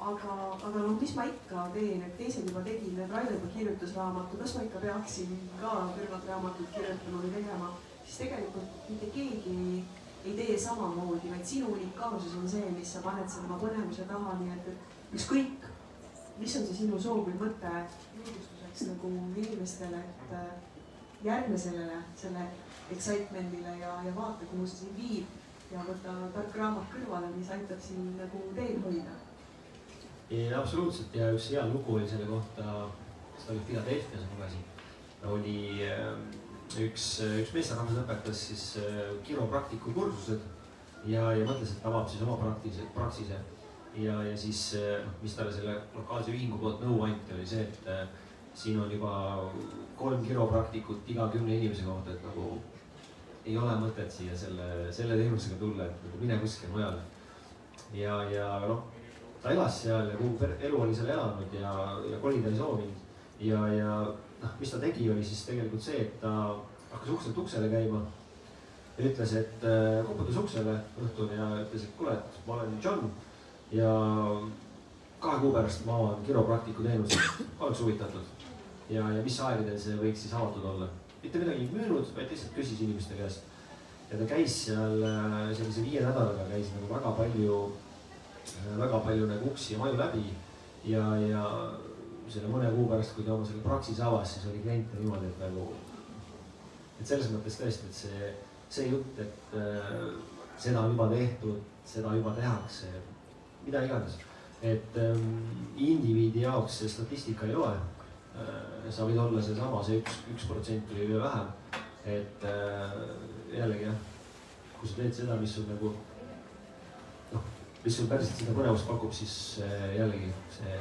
aga mis ma ikka teen, et teised juba tegid, need Raido juba kirjutas raamatu, kas ma ikka peaksin ka kõrvalt raamatut kirjutama või tegema, siis tegelikult mitte keegi ei tee samamoodi, vaid sinu unikaalsus on see, mis sa paned selle oma põnevuse taha, nii et ükskõik mis on see sinu soov või mõte julgustuseks nagu inimestele, et järgne selle excitement'ile ja vaata, kuhu see sind viib ja võta tark raamat kõrvale, mis aitab sind nagu teel hoida? Absoluutselt, ja üks hea lugu oli selle kohta, seda oli Philadelphia's lugesin, oli üks meesterahvas õpetas siis kiropraktiku kursused ja mõtles, et avab siis oma praksise ja siis mis talle selle lokaalse ühingu poolt nõu anti, oli see, et siin on juba 3 kiropraktikut iga 10 inimese kohta, et nagu ei ole mõtet siia selle teenusega tulla, et nagu mine kuskile mujale. Ja noh, ta elas seal ja kogu elu oli seal elanud ja kolida ei soovinud. Ja noh, mis ta tegi, oli siis tegelikult see, et ta hakkas ukselt uksele käima ja ütles, et koputas uksele õhtul ja ütles, et kuule, et ma olen John ja 2 kuu pärast ma avan kiropraktiku teenuse, oleks huvitatud. Ja mis aegadel see võiks siis avatud olla. Mitte midagi ei müünud, vaid lihtsalt küsis inimeste käest. Ja ta käis seal sellise 5 nädalaga, käis nagu väga palju nagu uksi ja maju läbi ja selle mõne kuu pärast, kui ta oma selle praksise avas, siis oli kliente niimoodi, et nagu, et selles mõttes tõesti, et see jutt, et seda on juba tehtud, seda juba tehakse, mida iganes. Et indiviidi jaoks see statistika ei loe. Sa võid olla seesama, see 1% või vähem. Et jällegi jah, kui sa teed seda, mis sul nagu, noh, mis sul päriselt seda põnevust pakub, siis jällegi see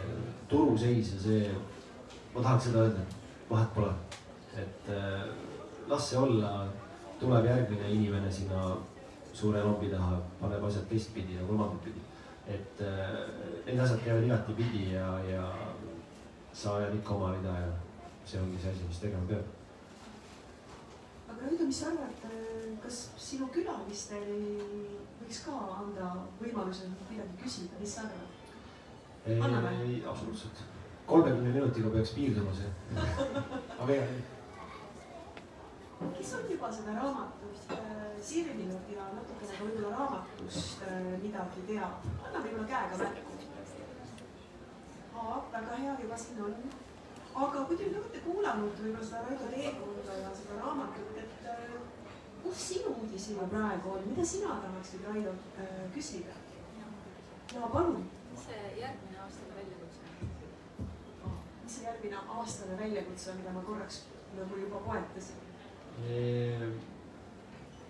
turuseis ja see, ma tahaks seda öelda, vahet pole. Et las see olla, tuleb järgmine inimene sinna suure lombi taha, paneb asjad teistpidi ja kolmandat pidi. Et need asjad käivad igati pidi ja sa ajad ikka oma rida ja see ongi see asi, mis tegema peab. Aga nüüd, mis sa arvad, kas sinu külalistel võiks ka anda võimaluse midagi küsida, mis sa arvad? Anname? Absoluutselt. 30 minutiga peaks piirduma see. Aga jah. Kes on juba seda raamatust sirvinud ja natukene ka võib-olla raamatust midagi teab? Anna võib-olla käega märku. Väga hea, juba siin on. Aga kui te nüüd olete kuulanud võib-olla seda Raido teekonda ja seda raamatut, et kus sinu uudisima praegu on? Mida sina tahaksid, Raido, küsida? Ja palun. Mis see järgmine aastane väljakutse? Mis see järgmine aastane väljakutse, mida ma korraks nagu juba poetasin?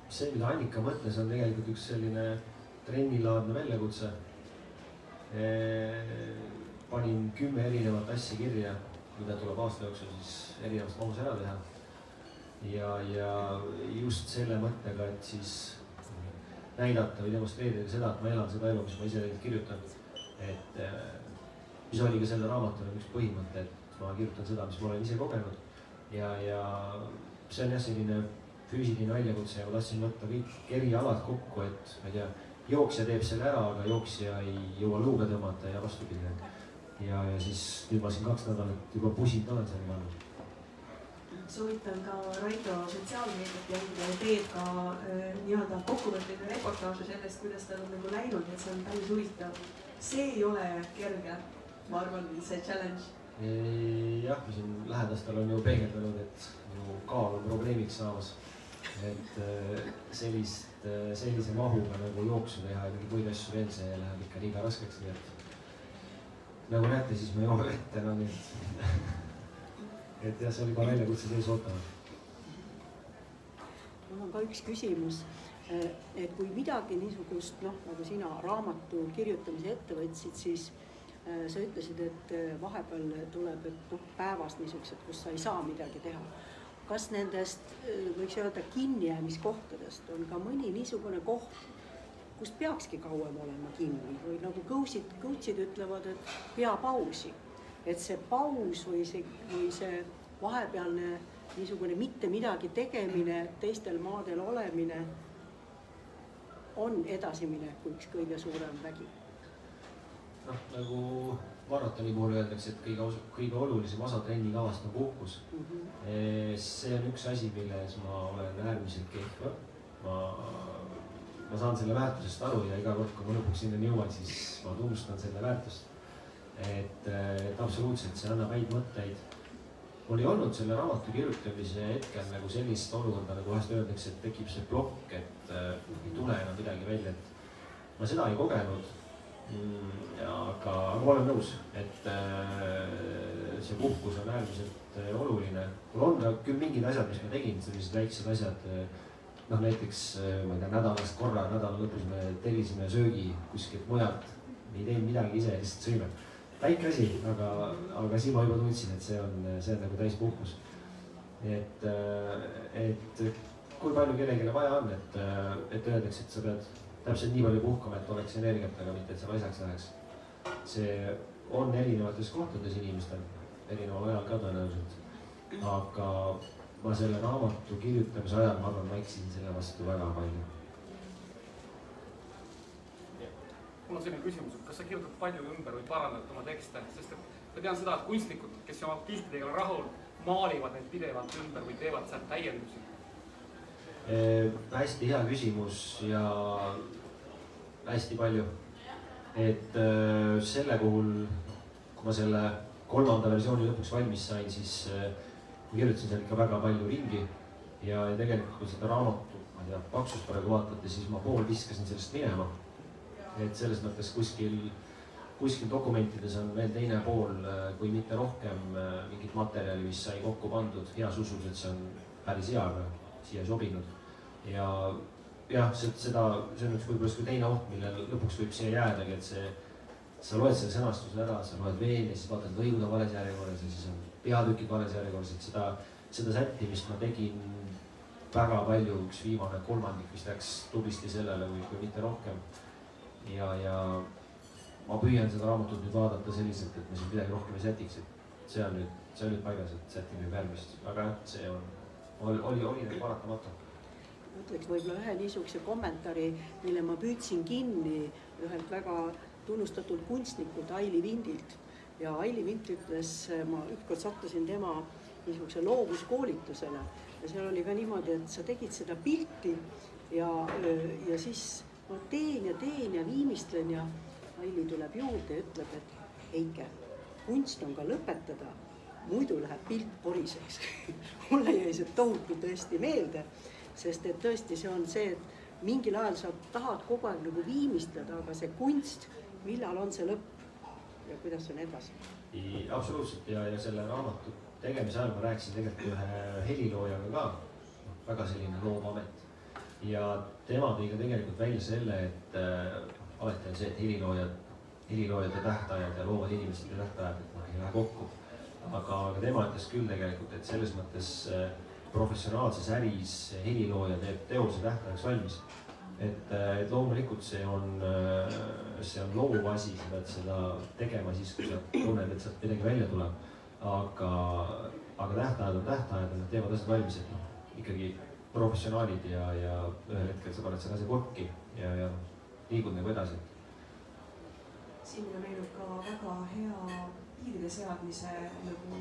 See, mida Annika mõtles, on tegelikult üks selline trennilaadne väljakutse. Panin 10 erinevat asja kirja, mida tuleb aasta jooksul siis erinevast mahus ära teha. Ja just selle mõttega, et siis näidata või demonstreerida seda, et ma elan seda elu, mis ma ise kirjutan. Et mis oli ka selle raamatuna üks põhimõte, et ma kirjutan seda, mis ma olen ise kogenud. Ja see on jah selline füüsiline väljakutse ja ma tahtsin võtta kõik erialad kokku, et ma ei tea, jooksja teeb selle ära, aga jooksja ei jõua luuga tõmmata ja vastupidi. Ja siis nüüd ma siin 2 nädalat juba pusid olen selle pannud. Soovitan ka Raido sotsiaalmeediat jälgida ja teeb ka nii-öelda kokkuvõtteid ja reportaaže sellest, kuidas tal on nagu läinud, et see on päris huvitav. See ei ole kerge, ma arvan, see challenge. Jah, siin lähedastel on ju peegeldanud, et minu kaal on probleemiks saamas. Et sellise mahuga nagu jooksu teha ja mingi muid asju veel, see läheb ikka liiga raskeks. Nagu näete, siis me joome vette enam nii. Et jah, see oli ka väljakutse sees ootama. Mul on ka üks küsimus, et kui midagi niisugust, nagu sina raamatu kirjutamise ette võtsid, siis sa ütlesid, et vahepeal tuleb, et päevas niisugused, kus sa ei saa midagi teha. Kas nendest, võiks öelda, kinnijäämiskohtadest on ka mõni niisugune koht, kus peakski kauem olema kinni või nagu coach'id ütlevad, et pea pausi. Et see paus või see vahepealne niisugune mitte midagi tegemine, teistel maadel olemine on edasimineku üks kõige suurem vägi. Nagu maratoni puhul öeldakse, et kõige olulisem osa trennikavast on puhkus. See on üks asi, milles ma olen äärmiselt kehva. Ma saan selle väärtusest aru ja iga kord, kui ma lõpuks sinna jõuan, siis ma tunnustan selle väärtust. et absoluutselt see annab häid mõtteid. Mul ei olnud selle raamatu kirjutamise hetkel nagu sellist olukorda, nagu vahest öeldakse, et tekib see plokk, et ei tule enam midagi välja, et ma seda ei kogenud. Aga ma olen nõus, et see puhkus on äärmiselt oluline. Mul on küll mingid asjad, mis ma tegin, sellised väiksed asjad. Noh, näiteks, ma ei tea, nädalast korra, nädala lõpus me tellisime söögi kuskilt mujalt. Ei teinud midagi ise, lihtsalt sõime. Väike asi, aga siin ma juba tundsin, et see on nagu täis puhkus. Et kui palju kellelegi vaja on, et öeldakse, et sa pead täpselt nii palju puhkama, et oleks energiat, aga mitte, et sa laisaks läheks. See on erinevates kohtades inimestel, erineval ajal ka tõenäoliselt. Aga ma selle raamatu kirjutamise ajal, ma arvan, ma eksin selle vastu väga palju. Mul on selline küsimus, et kas sa kirjutad palju ümber või parandad oma tekste, sest et ma tean seda, et kunstnikud, kes oma piltidega on rahul, maalivad neid pidevalt ümber või teevad sealt täiendusi. Hästi hea küsimus ja hästi palju. Et selle puhul, kui ma selle 3. versiooni lõpuks valmis sain, siis ma kirjutasin seal ikka väga palju ringi ja tegelikult kui seda raamatu, ma ei tea, paksust praegu vaatate, siis ma pool viskasin sellest minema. Et selles mõttes kuskil dokumentides on veel teine pool, kui mitte rohkem mingit materjali, mis sai kokku pandud heas usus, et see on päris hea, aga siia sobinud. Ja jah, see on üks võib-olla teine oht, millel lõpuks võib siia jäädagi, et sa loed selle sõnastuse ära, sa loed veel ja siis vaatad lõigud on vales järjekorras ja siis on peatükid vales järjekorras, et seda sättimist ma tegin väga palju, üks viimane kolmandik vist läks tublisti sellele või mitte rohkem. Ja ma püüan seda raamatut nüüd vaadata selliselt, et ma siin midagi rohkem ei sätiks, et see on nüüd paigas, et sätime juba järgmist. Aga see oli nagu paratamatu. Ma ütleks võib-olla ühe niisuguse kommentaari, mille ma püüdsin kinni ühelt väga tunnustatud kunstnikult Aili Vindilt. Ja Aili Vind ütles, ma ükskord sattusin tema niisuguse loovuskoolitusele ja seal oli ka niimoodi, et sa tegid seda pilti ja siis ma teen ja viimistlen ja Aili tuleb juurde ja ütleb, et Heike, kunst on ka lõpetada, muidu läheb pilt poriseks. Mulle jäi see tohutu tõesti meelde, sest et tõesti see on see, et mingil ajal sa tahad kogu aeg nagu viimistleda, aga see kunst, millal on see lõpp ja kuidas on edasi? Absoluutselt ja selle raamatu tegemise ajal ma rääkisin tegelikult ühe heliloojaga ka, väga selline loovamet. Ja tema tõi ka tegelikult välja selle, et alati on see, et heliloojate tähtajad ja loovad inimesed ja tähtajad, et ei lähe kokku. Aga tema ütles küll tegelikult, et selles mõttes professionaalses äris helilooja teeb teose tähtajaks valmis. Et loomulikult see on loov asi, sa pead seda tegema siis, kui sa tunned, et sealt midagi välja tuleb. Aga tähtajad on tähtajad ja nad teevad asjad valmis, et ikkagi professionaalid ja ühel hetkel sa paned selle asja korki ja liigud nagu edasi. Siin mulle meenub ka väga hea piiride seadmise nagu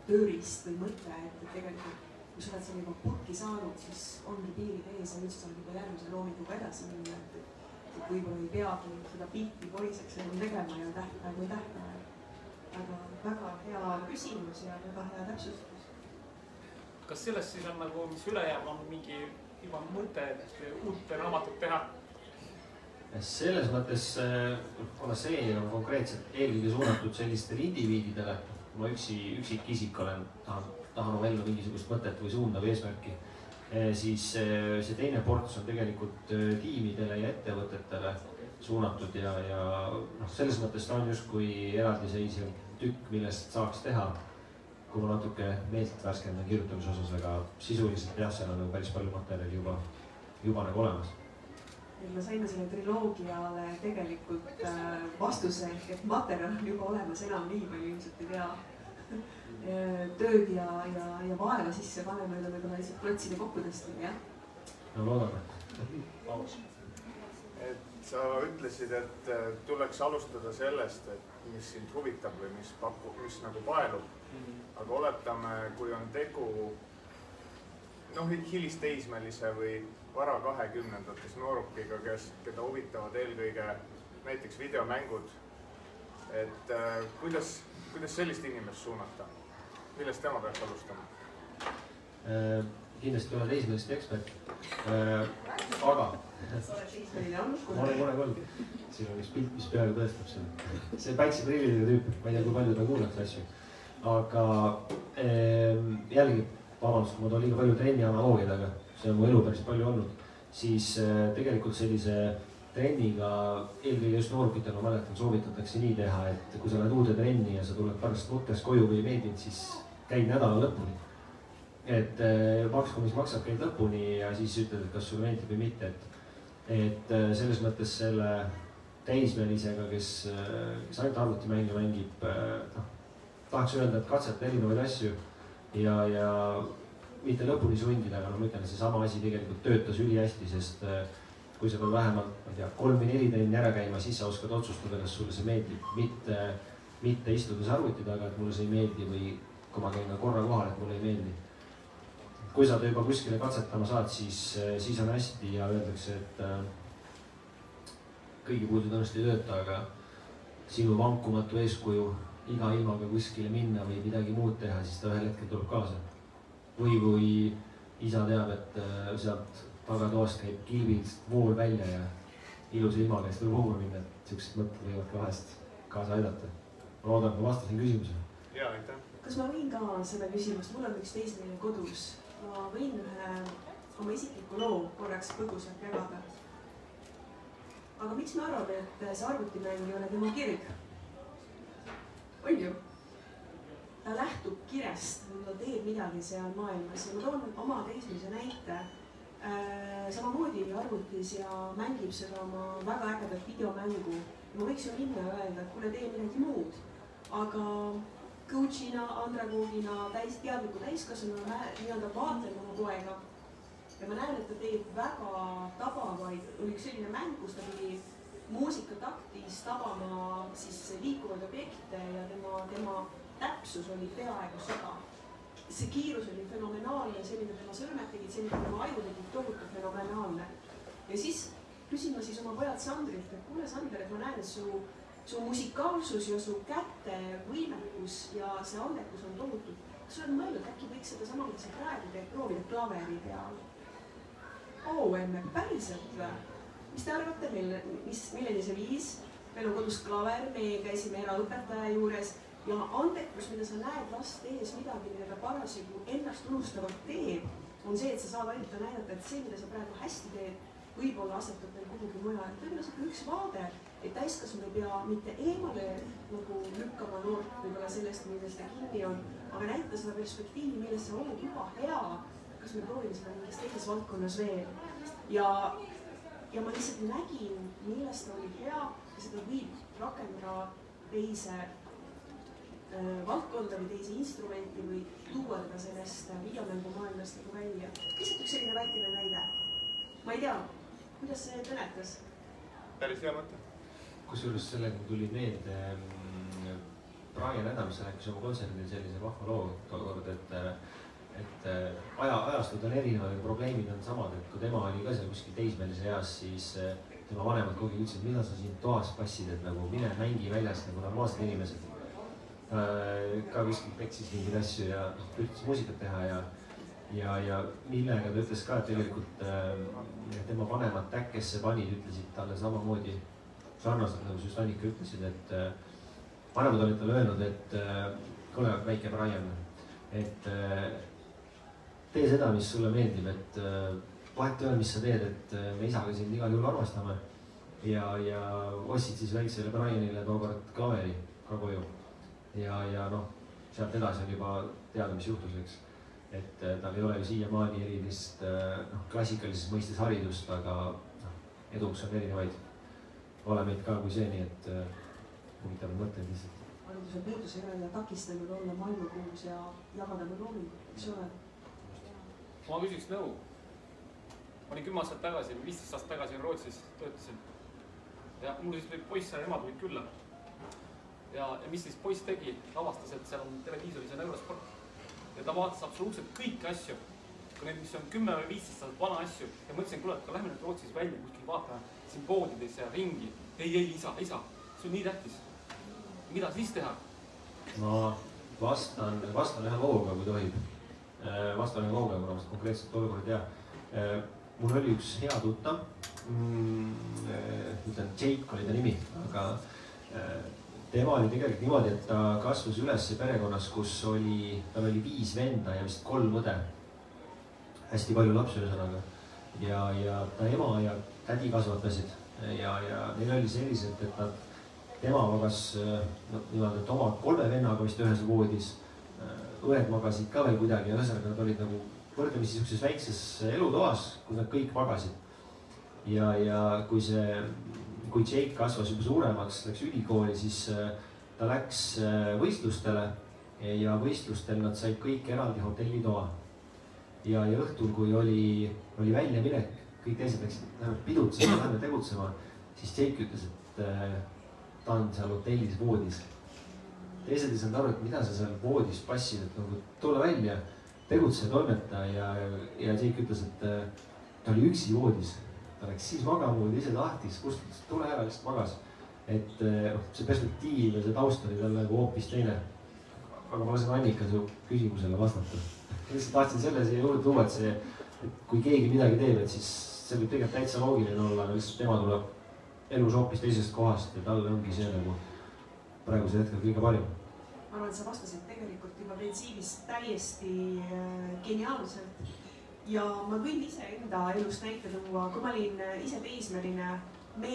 tööriist või mõte, et tegelikult kui sa oled selle juba purki saanud, siis ongi piirid ees ja nüüd sa saad juba järgmise loominguga edasi minna, et võib-olla ei peagi seda pilti poriseks tegema ja tähtaeg või tähtaeg. Aga väga hea küsimus ja väga hea täpsustus. Kas sellest siis on nagu, mis üle jääb, on mingi juba mõte, et uut raamatut teha? Selles mõttes, kuna see on konkreetselt eelkõige suunatud sellistele indiviididele, ma üksikisik olen, tahan ellu mingisugust mõtet või suunda või eesmärki, siis see teine ports on tegelikult tiimidele ja ettevõtetele suunatud ja selles mõttes ta on justkui eraldiseisev tükk, millest saaks teha, kui ma natuke meelt värskendan kirjutamise osas, aga sisuliselt jah, seal on nagu päris palju materjali juba nagu olemas. Me saime selle triloogiale tegelikult vastuse, et materjal on juba olemas, enam nii palju ilmselt ei tea. Tööd ja vaeva sisse paneme, mida võib-olla lihtsalt klotside kokku tõstame, jah? No loodame. Et sa ütlesid, et tuleks alustada sellest, et mis sind huvitab või mis nagu paelub. Aga oletame, kui on tegu hilisteismelise või vara 20-ndates noorukiga, keda huvitavad eelkõige näiteks videomängud. et kuidas sellist inimest suunata? Millest tema peaks alustama? Kindlasti olen teismeliste ekspert, aga ma olen kohe kolm. Siin on üks pilt, mis peaaegu tõestab seda. See päikseprillidega tüüp, ma ei tea, kui palju ta kuulaks asju. Aga jällegi, vabandust, kui ma toon liiga palju trenni analoogiad, aga see on mu elu päris palju olnud, siis tegelikult sellise trenniga, eelkõige just noorkitel, ma mäletan, soovitatakse nii teha, et kui sa lähed uude trenni ja sa tuled pärast mõttes koju või ei meeldinud, siis käid nädala lõpuni. Et makske, mis maksab, käid lõpuni ja siis ütled, et kas sulle meeldib või mitte. Et selles mõttes selle täismelisega, kes ainult arvutimänge mängib, tahaks öelda, et katseta erinevaid asju ja mitte lõpuni sundida, aga ma ütlen, et seesama asi tegelikult töötas ülihästi, sest kui sa pead vähemalt, ma ei tea, 3 või 4 trenni ära käima, siis sa oskad otsustada, kas sulle see meeldib, mitte istudes arvuti taga, et mulle see ei meeldi või kui ma käin ka korra kohal, et mulle ei meeldi. Kui sa juba kuskile katsetama saad, siis on hästi ja öeldakse, et kõigi puhul tõenäoliselt ei tööta, aga sinu vankumatu eeskuju iga ilmaga kuskile minna või midagi muud teha, siis ta ühel hetkel tuleb kaasa. Või kui isa teab, et sealt tagatoast käib kilbist vool välja ja ilus ilmaga eest võib hoogma minna, et sellised mõtted võivad ka vahest kaasa aidata. Ma loodan, et ma vastasin küsimusele. Jaa, aitäh. Kas ma võin ka seda küsimust? Mul on üks teismeline kodus. Ma võin ühe oma isikliku loo korraks põgusalt jagada. Aga miks ma arvan, et see arvutimäng ei ole tema kirg? On ju? Ta lähtub kirest, ta teeb midagi seal maailmas ja ma toon oma teismelise näite. Samamoodi arvutis ja mängib seda oma väga ägedat videomängu. Ma võiks ju minna ja öelda, et kuule, tee midagi muud. Aga coachina, andragoogina, teadliku täiskasvanuna nii-öelda vaatlen oma poega. Ja ma näen, et ta teeb väga tabavaid, oli üks selline mäng, kus ta pidi muusikataktis tabama siis liikuvaid objekte ja tema täpsus oli peaaegu 100. See kiirus oli fenomenaalne, see, mida tema sõrmed tegid, see, mida tema aju tegid, tohutu fenomenaalne. Ja siis küsin ma siis oma pojad Sandrilt, et kuule Sander, et ma näen, et su musikaalsus ja su käte võimekus ja see andekus on tohutud. Kas sa oled mõelnud, äkki võiks seda sama, mida sa praegu teed, proovida klaveri peal? emme, päriselt või? Mis te arvate, milleni see viis? Meil on kodus klaver, me käisime eraõpetaja juures ja andekus, mida sa näed last ees midagi, mida ta parasjagu ennast unustavalt teeb, on see, et sa saad ainult näidata, et see, mida sa praegu hästi teed, võib-olla asetub veel kuhugi mujal. Võib-olla see on üks vaade, et täiskasvanu ei pea mitte eemale nagu lükkama noort võib-olla sellest, millest ta kinni on, aga näita seda perspektiivi, milles sa oled juba hea. Kas me proovime seda mingis teises valdkonnas veel? Ja ma lihtsalt nägin, millest ta oli hea ja seda võib rakendada teise valdkonda või teisi instrumenti või tuua teda sellest videomängu maailmast nagu välja. Lihtsalt üks selline väikene näide. Ma ei tea, kuidas see kõnetas? Päris hea mõte. Kusjuures sellega tuli meelde Brian Adams rääkis oma kontserdil sellise vahva loo tookord, et ajastud on erinevad ja probleemid on samad, et kui tema oli ka seal kuskil teismelise eas, siis tema vanemad kogu aeg ütlesid, mida sa siin toas passid, et nagu mine mängi väljas nagu normaalsed inimesed. Ka kuskil peksis mingeid asju ja üritas muusikat teha ja millega ta ütles ka, et tegelikult tema vanemad täkkesse panid, ütlesid talle samamoodi sarnaselt nagu just Annika ütlesid, et vanemad olid talle öelnud, et kuule, väike Brian, et tee seda, mis sulle meeldib, et vahet ei ole, mis sa teed, et me isaga sind igal juhul armastame ja ostsid siis väiksele Brianile tookord klaveri ka koju. Ja sealt edasi on juba teada, mis juhtus, eks. Et tal ei ole ju siiamaani erilist klassikalises mõistes haridust, aga eduks on erinevaid olemeid ka kui see, nii et huvitavad mõtted lihtsalt. Hariduse puudus ei ole takistanud olla maailmakuus ja jagada loomi, mis oled? Ma küsiks nõu. Ma olin 10 aastat tagasi, 15 aastat tagasi Rootsis töötasin. Ja mul siis oli poiss ja emad olid külla. Ja mis siis poiss tegi, avastas, et seal on televiisoris ja eurosport. Ja ta vaatas absoluutselt kõiki asju, kui need, mis on 10 või 15 aastat vana asju. Ja mõtlesin, kuule, et lähme nüüd Rootsis välja kuskil vaatame siin poodides ja ringi. Ei, isa, see on nii tähtis. mida siis teha? ma vastan ühe looga, kui tohib. Vastan ühe looga, kuna ma seda konkreetselt olukorda ei tea. Mul oli üks hea tuttav, ütlen, Jake oli ta nimi, aga tema oli tegelikult niimoodi, et ta kasvas üles perekonnas, kus tal oli 5 venda ja vist 3 õde. Hästi palju lapsi ühesõnaga. Ja ta ema ja tädi kasvatasid ja neil oli selliselt, et tema magas niimoodi, et oma 3 vennaga vist ühes voodis. Õed magasid ka veel kuidagi ja ühesõnaga nad olid nagu võrdlemisi siukses väikses elutoas, kus nad kõik magasid. Ja kui Jake kasvas juba suuremaks, läks ülikooli, siis ta läks võistlustele ja võistlustel nad said kõik eraldi hotellitoa. Ja õhtul, kui oli väljaminek, kõik teised läksid pidutsema, lähme tegutsema, siis Jake ütles, et ta on seal hotellis voodis. Teised ei saanud aru, et mida sa seal voodis passid, et nagu tule välja, tegutse ja toimeta ja Jake ütles, et ta oli üksi voodis. Ta läks siis magama, ise tahtis, kustutas, tule ära, lihtsalt magas. Et see perspektiiv ja see taust oli tal nagu hoopis teine. Aga ma lasen Annika su küsimusele vastata. Lihtsalt tahtsin selle siia juurde tuua, et kui keegi midagi teeb, et siis see võib tegelikult täitsa loogiline olla, aga lihtsalt tema tuleb elus hoopis teisest kohast ja talle ongi see nagu praegusel hetkel kõige parim. Ma arvan, et sa vastasid tegelikult juba printsiibis täiesti geniaalselt. Ja ma võin ise enda elust näite tuua, kui ma olin ise teismeline, ma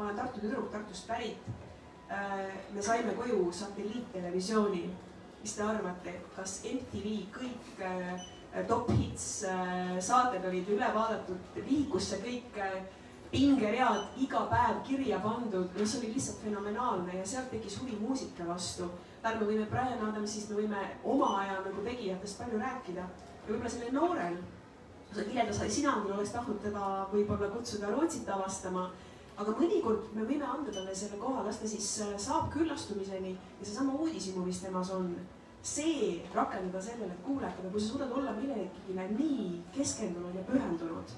olen Tartu tüdruk, Tartust pärit. Me saime koju satelliittelevisiooni. Mis te arvate, kas MTV kõik top hits saated olid üle vaadatud, liikus see kõik pingeread iga päev kirja pandud, see oli lihtsalt fenomenaalne ja sealt tekkis huvi muusika vastu. Me võime Brian Adamsist, me võime oma aja nagu tegijatest palju rääkida. Ja võib-olla selle noorel, sa kirjelda, sina küll oleks tahtnud teda võib-olla kutsuda Rootsit avastama, aga mõnikord me võime anda talle selle koha, las ta siis saab küllastumiseni ja seesama uudishimu, mis temas on. See rakendada sellele, et kuuletada, kui sa suudad olla millelegi nii keskendunud ja pühendunud.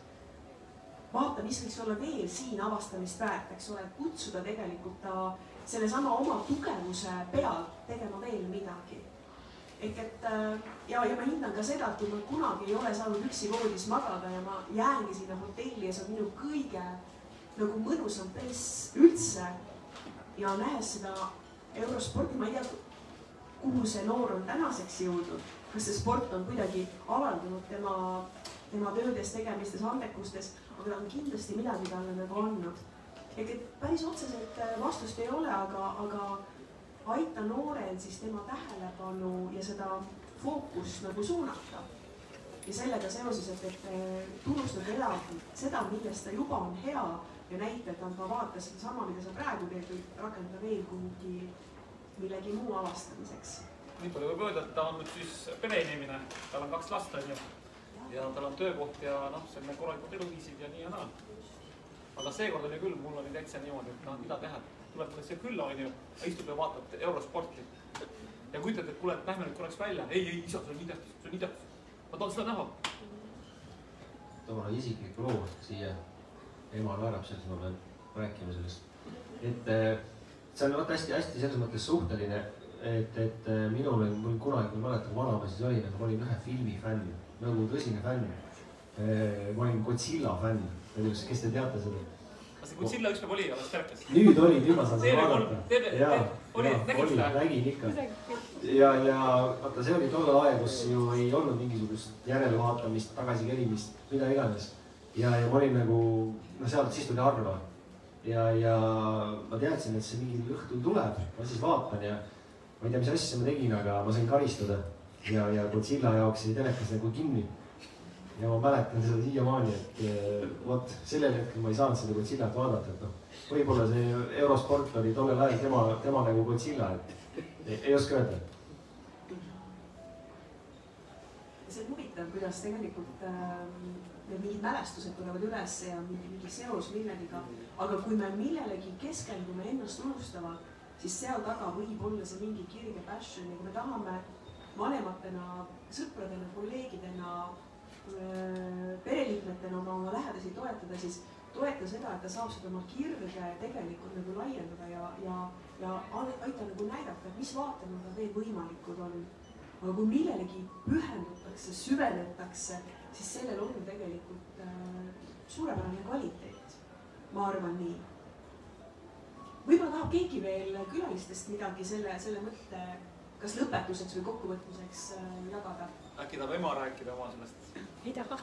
Vaata, mis võiks olla veel siin avastamist väärt, eks ole, kutsuda tegelikult ta sellesama oma tugevuse pealt tegema veel midagi. Ja ma hindan ka seda, et kui ma kunagi ei ole saanud üksi voodis magada ja ma jäängi sinna hotelli ja see on minu kõige nagu mõnusam press üldse ja nähes seda Eurosporti, ma ei tea, kuhu see noor on tänaseks jõudnud, kas see sport on kuidagi avaldunud tema töödes, tegemistes, andekustes, aga ta on kindlasti midagi talle nagu andnud. Päris otseselt vastust ei ole, aga aita noorel siis tema tähelepanu ja seda fookust nagu suunata. Ja sellega seoses, et tunnustada seda, millest ta juba on hea ja näita, et ta vaata seda sama, mida sa praegu teed, rakendada veel kuhugi millegi muu avastamiseks. Nii palju võib öelda, et ta on nüüd siis pereinimine, tal on 2 last ja tal on töökoht ja selline korralikud eluviisid ja nii ja naa. Aga seekord oli küll, mul oli täitsa niimoodi, et mida teha. Tuleb siia külla, istub ja vaatab Eurosporti. Ja kui ütled, et kuule, et lähme nüüd korraks välja. Ei, isa, see on nii tähtis. Ma tahan seda näha. Toona isiklik loo siia. Ema naerab sellest, ma pean rääkima sellest. Et see on hästi selles mõttes suhteline, et minul kunagi, ma mäletan, kui vanema siis oli, ma olin ühe filmi fänn, nagu tõsine fänn. Ma olin Godzilla fänn. Kes te teate seda? Kas see Godzilla ükspäev oli, alles telekas? Nüüd oli, nüüd ma saan seda vaadata. Oli, nägin ikka. Ja vaata, see oli tolle aeg, kus ju ei olnud mingisugust järelevaatamist, tagasikerimist, mida iganes. Ja ma olin nagu, sealt siis tuli harva. Ja ma teadsin, et see mingi õhtul tuleb. Ma siis vaatan ja ma ei tea, mis asja ma tegin, aga ma sain karistada. Ja Godzilla jaoks oli telekas nagu kinni. Ja ma mäletan seda siiamaani, et vot sellel hetkel ma ei saanud seda Godzillat vaadata, et võib-olla see Eurosport oli tollel ajal tema nagu Godzilla, et ei oska öelda. See on huvitav, kuidas tegelikult mingid mälestused tulevad üles ja mingi seos milleniga, aga kui me millelegi keskendume ennast unustava, siis seal taga võib olla see mingi kirge passion ja kui me tahame vanematena, sõpradena, kolleegidena, pereliikmetena oma lähedasi toetada, siis toeta seda, et ta saab seda oma kirge tegelikult nagu laiendada ja aita nagu näidata, et mis vaatenurga veel võimalikud on. Aga kui millelegi pühendutakse, süvenetakse, siis sellel on tegelikult suurepärane kvaliteet. Ma arvan nii. Võib-olla tahab keegi veel külalistest midagi selle mõtte kas lõpetuseks või kokkuvõtmiseks jagada? Äkki tahab ema rääkida oma sellest? Ei taha.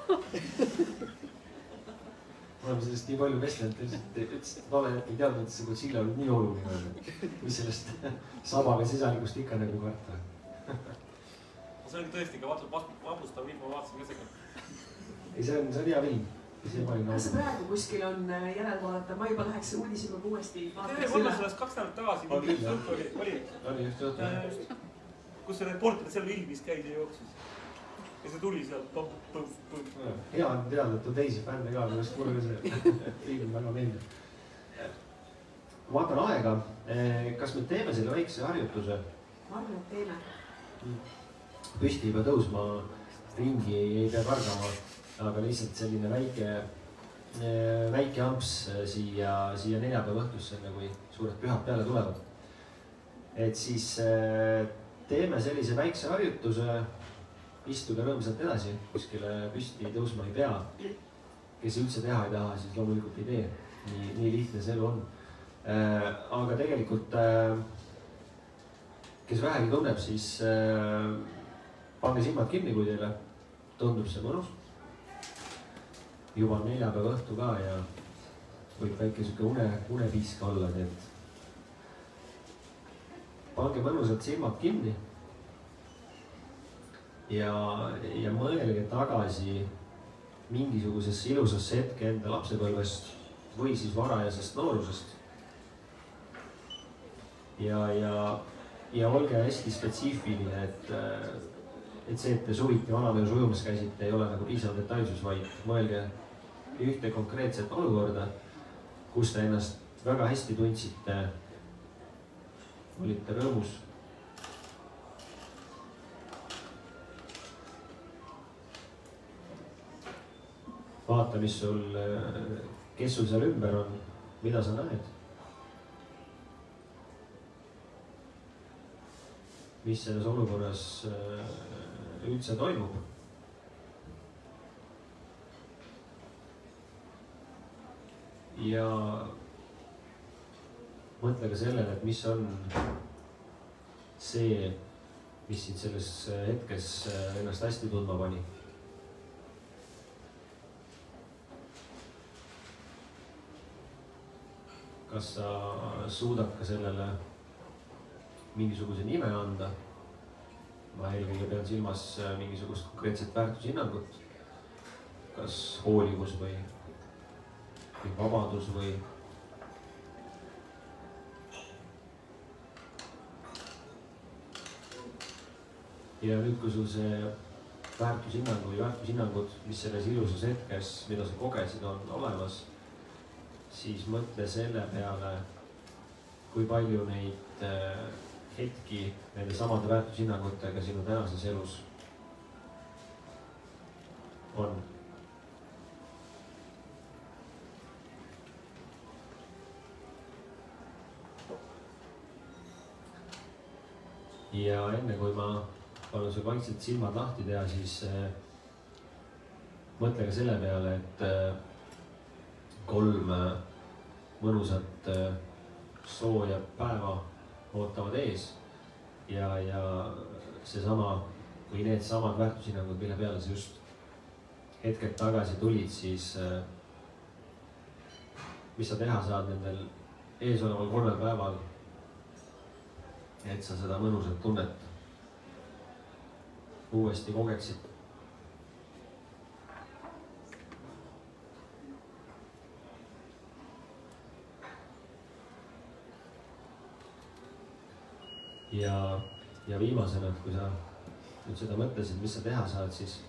Me oleme sellest nii palju vestlenud, ütles, et ma olen ei teadnud, et see Godzilla oli nii oluline. Mis sellest sabaga sisalikust ikka nagu karta. See oli tõesti ka vapustav info, vaatasin ka seda. Ei, see on hea film. Kas see praegu kuskil on järelvaadata? Ma juba läheks uudis juba uuesti vaataks üle. Sellest 2 nädalat tagasi mingi jutt oli. Oli just jutt. Kus see reporter seal ilmis käis ja jooksis. Ja see tuli sealt. Hea on teada, et on teisi fänne ka, millest mulle ka see film väga meeldib. Ma vaatan aega. Kas me teeme selle väikse harjutuse? Ma arvan, et teeme. Püsti juba tõusma ringi ei pea kargama, aga lihtsalt selline väike amps siia neljapäeva õhtusse, kui suured pühad peale tulevad. Et siis teeme sellise väikse harjutuse, istuge rõõmsalt edasi, kuskile püsti tõusma ei pea. Kes üldse teha ei taha, siis loomulikult ei tee. Nii lihtne see elu on. Aga tegelikult, kes vähegi tunneb, siis pange silmad kinni, kui teile tundub see mõnus. Juba neljapäeva õhtu ka ja võib väike suke unepiiska olla, nii et pange mõnusalt silmad kinni ja mõelge tagasi mingisugusesse ilusasse hetke enda lapsepõlvest või siis varajasest noorusest. Ja olge hästi spetsiifiline, et see, et te suviti vanamees ujumas käisite, ei ole nagu piisav detailsus, vaid mõelge ühte konkreetset olukorda, kus te ennast väga hästi tundsite, olite rõõmus. Vaata, kes sul seal ümber on, mida sa näed. Mis selles olukorras üldse toimub. Ja mõtle ka sellele, et mis on see, mis sind selles hetkes ennast hästi tundma pani. Kas sa suudad ka sellele mingisuguse nime anda? Ma eelkõige pean silmas mingisugust konkreetset väärtushinnangut. Kas hoolivus või vabadus või ja nüüd, kui sul see väärtushinnang või väärtushinnangud, mis selles ilusas hetkes, mida sa kogesid, on olemas, siis mõtle selle peale, kui palju neid hetki nende samade väärtushinnangutega sinu tänases elus on. Ja enne kui ma palun sul vaikselt silmad lahti teha, siis mõtle ka selle peale, et 3 mõnusat sooja päeva ootavad ees ja seesama või need samad väärtushinnangud, mille peale sa just hetked tagasi tulid, siis mis sa teha saad nendel eesoleval 3 päeval, et sa seda mõnusat tunnet uuesti kogeksid. Ja viimasena, et kui sa nüüd seda mõtlesid, mis sa teha saad, siis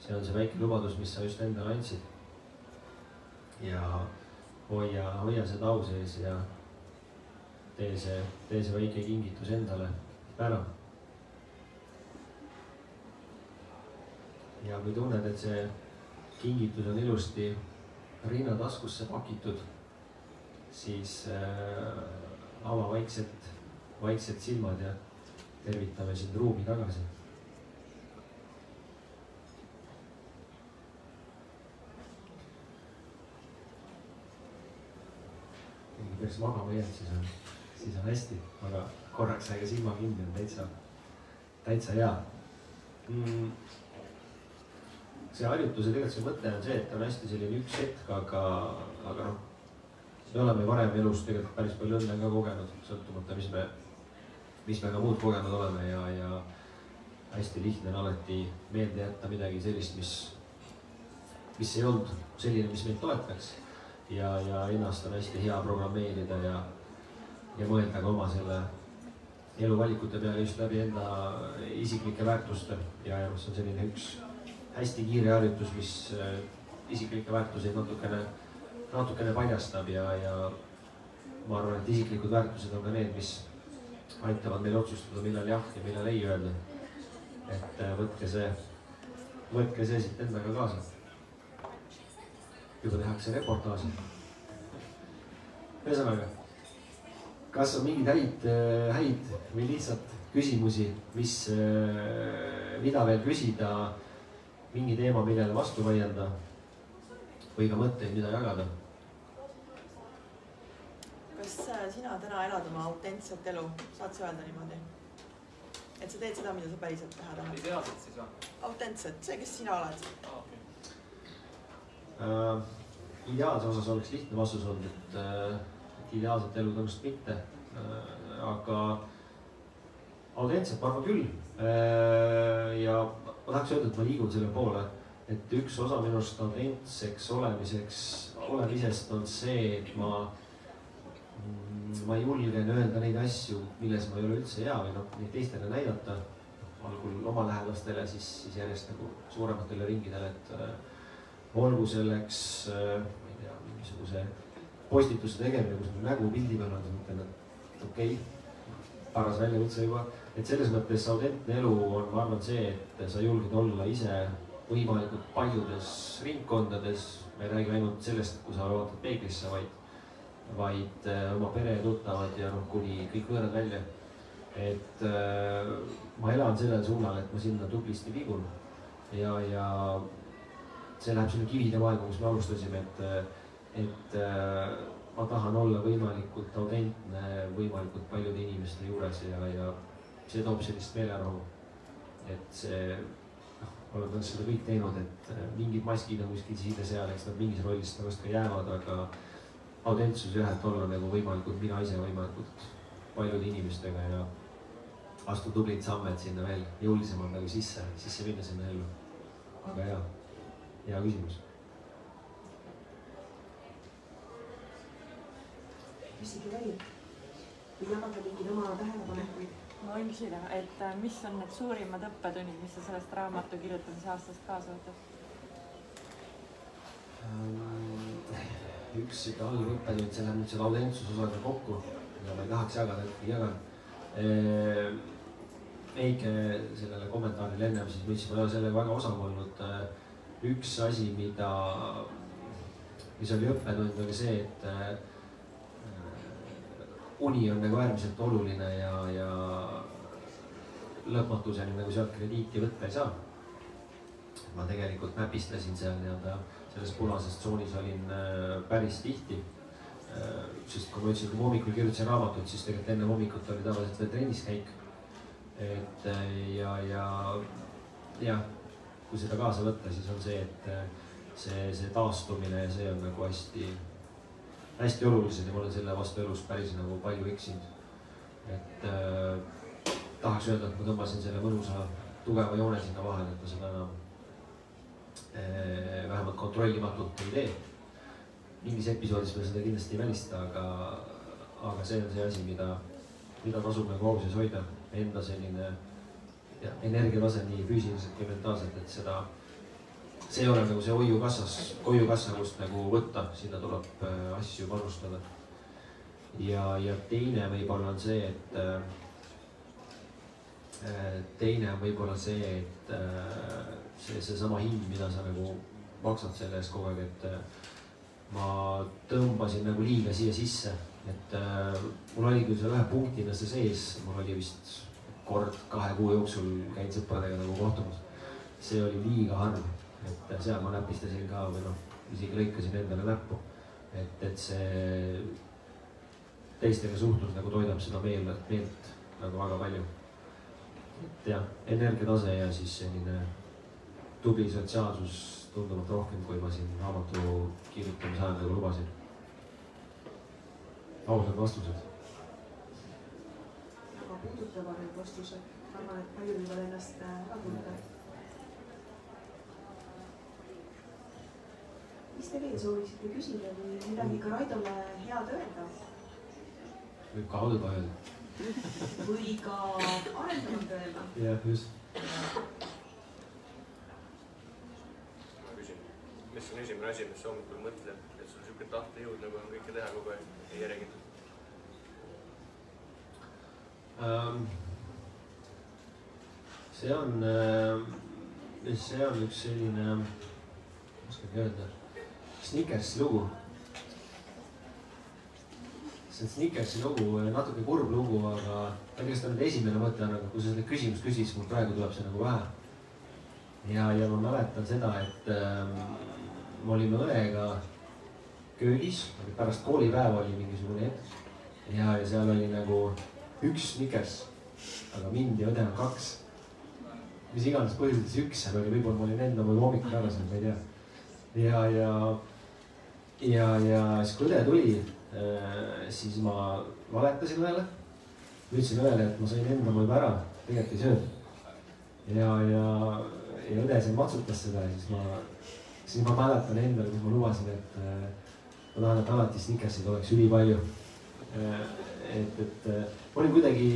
see on see väike lubadus, mis sa just endale andsid. Ja hoia seda au sees ja tee see väike kingitus endale ära. Ja kui tunned, et see kingitus on ilusti rinna taskusse pakitud, siis ava vaikselt silmad ja tervitame sind ruumi tagasi. kui peaks magama jääd, siis on hästi, aga korraks sai ka silma kinni, on täitsa hea. See harjutuse tegelikult see mõte on see, et on hästi selline üks hetk, aga noh, me oleme varem elus tegelikult päris palju õnne ka kogenud, sõltumata mis me ka muud kogenud oleme ja hästi lihtne on alati meelde jätta midagi sellist, mis ei olnud selline, mis meid toetaks ja ennast on hästi hea programmeerida ja mõelda ka oma selle eluvalikute peale just läbi enda isiklike väärtuste ja see on selline üks hästi kiire harjutus, mis isiklikke väärtuseid natukene paljastab ja ma arvan, et isiklikud väärtused on ka need, mis aitavad meil otsustada, millal jah ja millal ei öelda. Et võtke see siit endaga kaasa. Juba tehakse reportaaži. Ühesõnaga, kas on mingeid häid või lihtsalt küsimusi, mida veel küsida, mingi teema, millele vastu vaielda või ka mõtteid, mida jagada? Kas sina täna elad oma autentset elu? Saad sa öelda niimoodi? Et sa teed seda, mida sa päriselt teha tahad? Ideaalselt siis või? Autentset, see, kes sina oled. Ideaalse osas oleks lihtne vastus olnud, et ideaalset elu tõenäoliselt mitte. Aga autentset ma arvan küll. Ja ma tahaks öelda, et ma liigun selle poole, et üks osa minust autentseks olemisest on see, et ma julgen öelda neid asju, milles ma ei ole üldse hea või neid teistele näidata. Algul oma lähedastele, siis järjest nagu suurematele ringidele, et olgu selleks, ma ei tea, mingisuguse postituse tegemine, kus nägu pildi peal on, mõtlen, et okei, paras väljakutse juba. Et selles mõttes autentne elu on, ma arvan, see, et sa julged olla ise võimalikult paljudes ringkondades. Ma ei räägi ainult sellest, kui sa vaatad peeglisse, vaid oma pere tuttavad ja kuni kõik võõrad välja. Et ma elan sellel suunal, et ma sinna tublisti liigun ja see läheb sinna kivide maailma, kus me alustasime, et ma tahan olla võimalikult autentne võimalikult paljude inimeste juures ja see toob sellist meelerahu. Et see, olen seda kõik teinud, et mingid maskid on kuskil siide-seal, eks nad mingis rollis tagast ka jäävad, aga autentsus jah, et olla nagu võimalikult mina ise võimalikult paljude inimestega ja astu tublid samme, et sinna veel jõulisemalt nagu sisse minna sinna ellu. Aga hea küsimus. Küsige veel või jagada mingid oma tähelepanekuid? Ma võin küsida, et mis on need suurimad õppetunnid, mis sa sellest raamatu kirjutamise aastast kaasa võtad? Üks alg õppetund, see läheb nüüd selle autentsuse osaga kokku, mida ma ei tahaks jagada, et ei jagan. Eike sellele kommentaarile ennem, siis ma ütlesin, ma ei ole sellega väga osav olnud. Üks asi, mis oli õppetund, oli see, et uni on nagu äärmiselt oluline ja lõpmatuseni nagu sealt krediiti võtta ei saa. Ma tegelikult näpistasin seal selles punases tsoonis olin päris tihti. Sest kui ma ütlesin, kui ma hommikul kirjutasin raamatut, siis tegelikult enne hommikut oli tavaliselt veel trenniskäik. Ja kui seda kaasa võtta, siis on see, et see taastumine ja see on nagu hästi olulised ja ma olen selle vastu elus päris nagu palju eksinud. Et tahaks öelda, et ma tõmbasin selle mõnusa tugeva joone sinna vahele, et ma seda enam vähemalt kontrollimatult ei tee. Mingis episoodis me seda kindlasti ei välista, aga see on see asi, mida tasub nagu hooguses hoida. Enda selline energiatase nii füüsiliselt ja mentaalselt, et see ei ole nagu see hoiukassa, kust nagu võtta, sinna tuleb asju panustada. Ja teine võib-olla on see, et seesama hind, mida sa nagu maksad selle eest kogu aeg, et ma tõmbasin nagu liiga siia sisse, et mul oli küll seal ühe punktina see sees, mul oli vist kord 2 kuu jooksul käin sõpradega nagu kohtumas. See oli liiga harv, et seal ma näpistasin ka või noh, isegi lõikasin endale näppu, et see teistega suhtlus nagu toidab seda meelt nagu väga palju. Et jah, energiatase ja siis selline tubli sotsiaalsus tunduvalt rohkem, kui ma siin raamatu kirjutamise ajal nagu lubasin. Ausad vastused. Väga puudutavad need vastused. Ma arvan, et palju võivad ennast ära tunda. Mis te veel sooviksite küsida või midagi ka Raidole head öelda? Võib ka halba öelda. Või ka arendavalt öelda? Jah, just. Ma küsin, mis on esimene asi, mis hommikul mõtleb, et sul niisugune tahtejõud nagu on kõike teha kogu aeg, ei järgitud? See on üks selline, oskagi öelda, Snickersi lugu. See on Snickersi lugu, natuke kurb lugu, aga tegelikult on nüüd esimene mõte, aga kui sa seda küsimust küsis, mul praegu tuleb see nagu vähe. Ja ma mäletan seda, et me olime õega köögis, pärast koolipäeva oli mingisugune hetk ja seal oli nagu 1 Snickers, aga mind ja õde on 2. Mis iganes põhjustes 1 seal oli, võib-olla ma olin enda või hommikul ära seal, ma ei tea. Ja siis kui õde tuli, siis ma valetasin õele. Ütlesin õele, et ma sain enda mõju ära, tegelikult ei sööd. Ja õde siin matsutas seda ja siis ma mäletan endale, kus ma lubasin, et ma tahan, et alati Snickersid oleks ülipalju. Et ma olin kuidagi,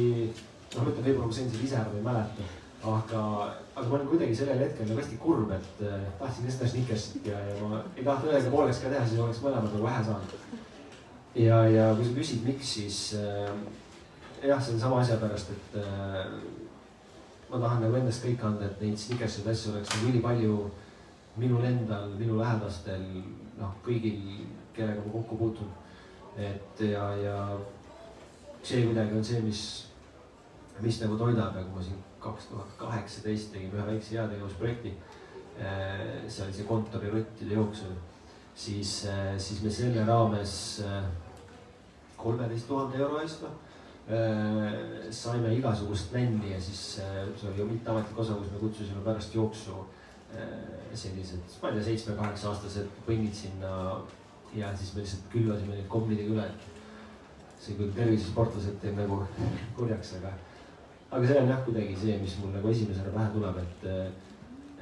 noh ütleme, võib-olla ma sain seda ise ära, ma ei mäleta. Aga ma olin kuidagi sellel hetkel nagu hästi kurb, et tahtsin seda Snickersit ja ma ei tahtnud õega pooleks ka teha, siis oleks mõlemad nagu vähe saanud. Ja kui sa küsid, miks, siis jah, see on sama asja pärast, et ma tahan nagu endast kõik anda, et neid Snickersid asju oleks nagu ülipalju minul endal, minu lähedastel, noh, kõigil, kellega ma kokku puutun. Et ja see kuidagi on see, mis nagu toidab ja kui ma siin 2018 tegime ühe väikse heategevusprojekti, see oli see kontorirottide jooksul, siis me selle raames 13 000 € eest saime igasugust männi ja siis see oli ju mitteametlik osa, kus me kutsusime pärast jooksu sellised, ma ei tea, 7-8 aastased põnnid sinna ja siis me lihtsalt külvasime neid kommidega üle. See küll tervisesportlased teeb nagu kurjaks, aga see on jah kuidagi see, mis mul nagu esimesena pähe tuleb,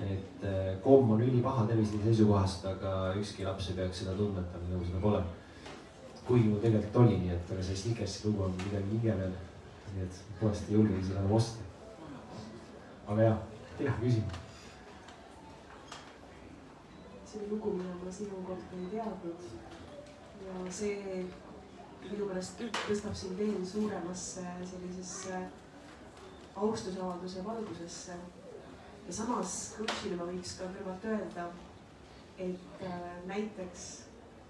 et komm on ülipaha tervisliku seisukohast, aga ükski laps ei peaks seda tundma, et tal nagu seda pole. Kuigi mul tegelikult oli nii, et aga see Snickersi lugu on midagi hinge veel, nii et poest ei julgegi seda nagu osta. Aga jah, hea küsimus. See lugu, mida ma sinu kohta ei teadnud ja see minu pärast tõstab sind veel suuremasse sellisesse austusavalduse valgusesse. Ja samas coachile ma võiks ka kõrvalt öelda, et näiteks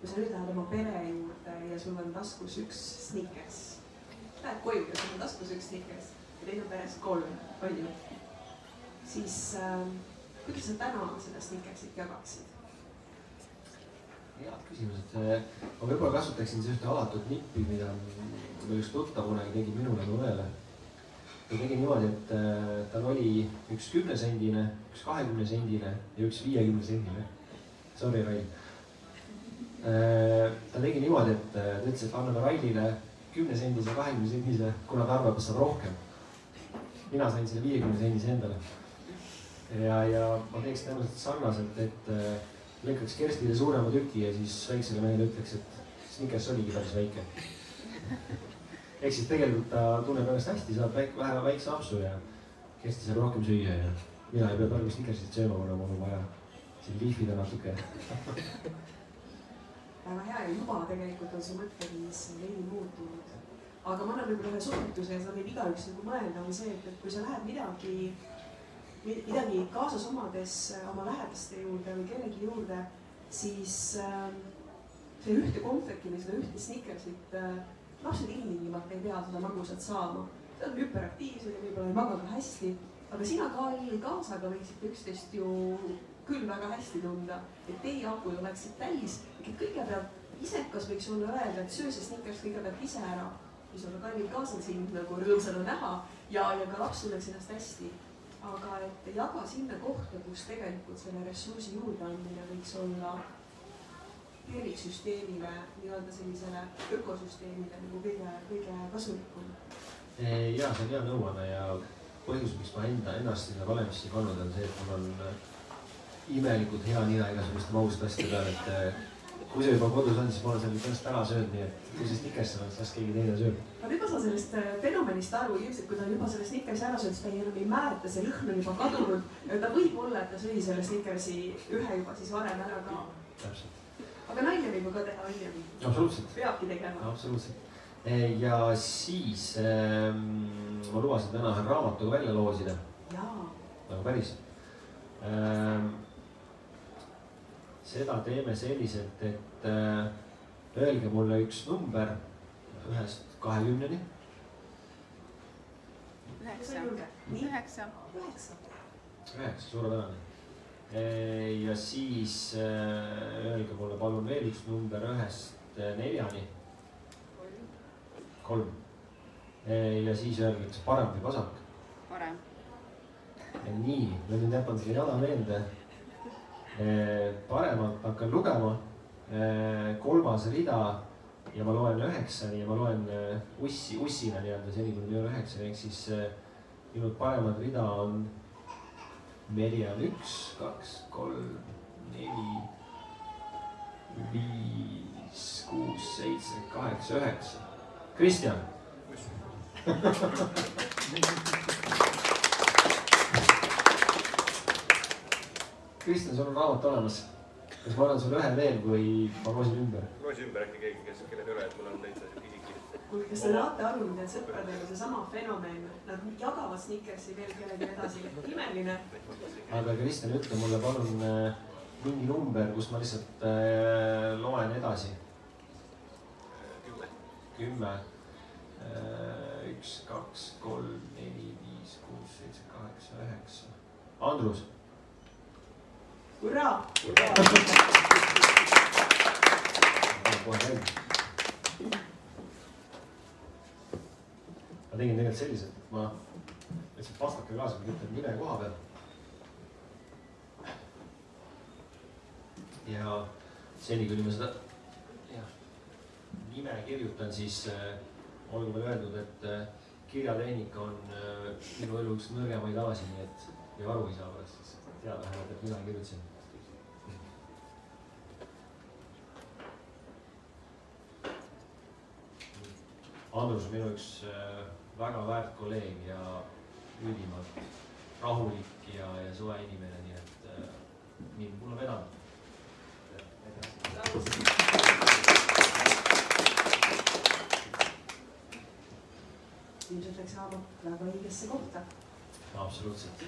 kui sa nüüd lähed oma pere juurde ja sul on taskus 1 Snickers. Lähed koju ja sul on taskus 1 Snickers ja teil on peres 3, palju. Siis kuidas sa täna seda Snickersit jagaksid? Head küsimused. Ma võib-olla kasutaksin see ühte alatut nippi, mida üks tuttav kunagi tegi minule ja õele. Ta tegi niimoodi, et tal oli 1 10-sendine, 1 20-sendine ja 1 50-sendine. Sorry, Rail. Ta tegi niimoodi, et ta ütles, et anname Railile 10-sendise, 20-sendise, kuna ta arvab, et saab rohkem. Mina sain selle 50-sendise endale. Ja ma teeks tõenäoliselt sarnaselt, et lõikaks Kerstile suurema tüki ja siis väiksele mehele ütleks, et Snickers oligi päris väike. Ehk siis tegelikult ta tunneb ennast hästi, saab vähe väikse apsu ja Kersti saab rohkem süüa ja mina ei pea praegu Snickersit sööma, kuna mul on vaja siin liifida natuke. Väga hea ja juba tegelikult on see mõtteviis veidi muutunud. Aga ma annan võib-olla ühe soovituse ja seda võib igaüks nagu mõelda, on see, et kui sa lähed midagi kaasas omades oma lähedaste juurde või kellegi juurde, siis see ühte kohveki või seda ühte Snickersit, lapsed ilmtingimata ei pea seda magusat saama. Nad on hüperaktiivsed ja võib-olla ei maga ka hästi, aga sina kaasaga võiksite üksteist ju küll väga hästi tunda, et teie akud oleksid täis. Kõigepealt isekas võiks olla öelda, et söö see Snickers kõigepealt ise ära, mis olla kallid kaasal sind nagu rõõmsana näha ja ka laps tunneks ennast hästi. Aga et jaga sinna kohta, kus tegelikult selle ressursi juurde andmine võiks olla terviksüsteemile, nii-öelda sellisele ökosüsteemile nagu kõige kasulikum. Ja see on hea nõuanne ja põhjus, miks ma ennast sinna valemisse pannud on see, et mul on imelikult hea nina igasuguste maguste asjade peale, et kui see juba kodus on, siis ma olen selle tõest ära söönud, nii et kui see Snickers on, siis keegi teine sööb. Aga nüüd ma saan sellest fenomenist aru, ilmselt kui ta on juba selle Snickersi ära söönud, siis ta enam ei määrata, see lõhn on juba kadunud. Ta võib olla, et ta sõi selle Snickersi ühe juba siis varem ära ka. Täpselt. Aga nalja võib ju ka teha, on ju? Absoluutselt. Peabki tegema. Absoluutselt. Ja siis ma lubasin täna ühe raamatuga välja loosida. Jaa. Nagu päris. Seda teeme selliselt, et öelge mulle üks number 1-20-ni. 9. 9, suurepärane. Ja siis öelge mulle palun veel üks number 1-4-ni. 3. Ja siis öelge, kas parem või vasak? Parem. Nii, ma nüüd jätan selle jada meelde. Paremalt hakkan lugema. 3. rida ja ma loen 9-ni ja ma loen ussina nii-öelda seni, kui ma 9-ni, ehk siis minu paremad rida on Merjan 1, 2, 3, 4, 5, 6, 7, 8, 9. Kristjan. Kristjan, sul on raamat olemas. Kas ma annan sulle ühe veel või ma loosin ümber? Loosi ümber äkki keegi, kellel ei ole, et mul on täitsa isik. Kas te saate aru, mida sõpradega seesama fenomen, nad jagavad Snickersi veel kellegi edasi, imeline. Aga Kristjan, ütle mulle palun mingi number, kus ma lihtsalt loen edasi. 10. 1, 2, 3, 4, 5, 6, 7, 8, 9. Andrus. Hurraa! Ma tegin tegelikult selliselt, et ma lihtsalt pastaka kaasa, kui ütlen nime koha peal. Ja seni, kui ma seda nime kirjutan, siis olgu veel öeldud, et kirjatehnika on minu elu üks nõrgemaid alasid, nii et ja aru ei saa pärast siis teada vähemalt, et mina kirjutasin. Andrus on minu üks väga väärt kolleeg ja ülimalt rahulik ja soe inimene, nii et mul on vedanud. Ilmselt läks raamat väga õigesse kohta. Absoluutselt.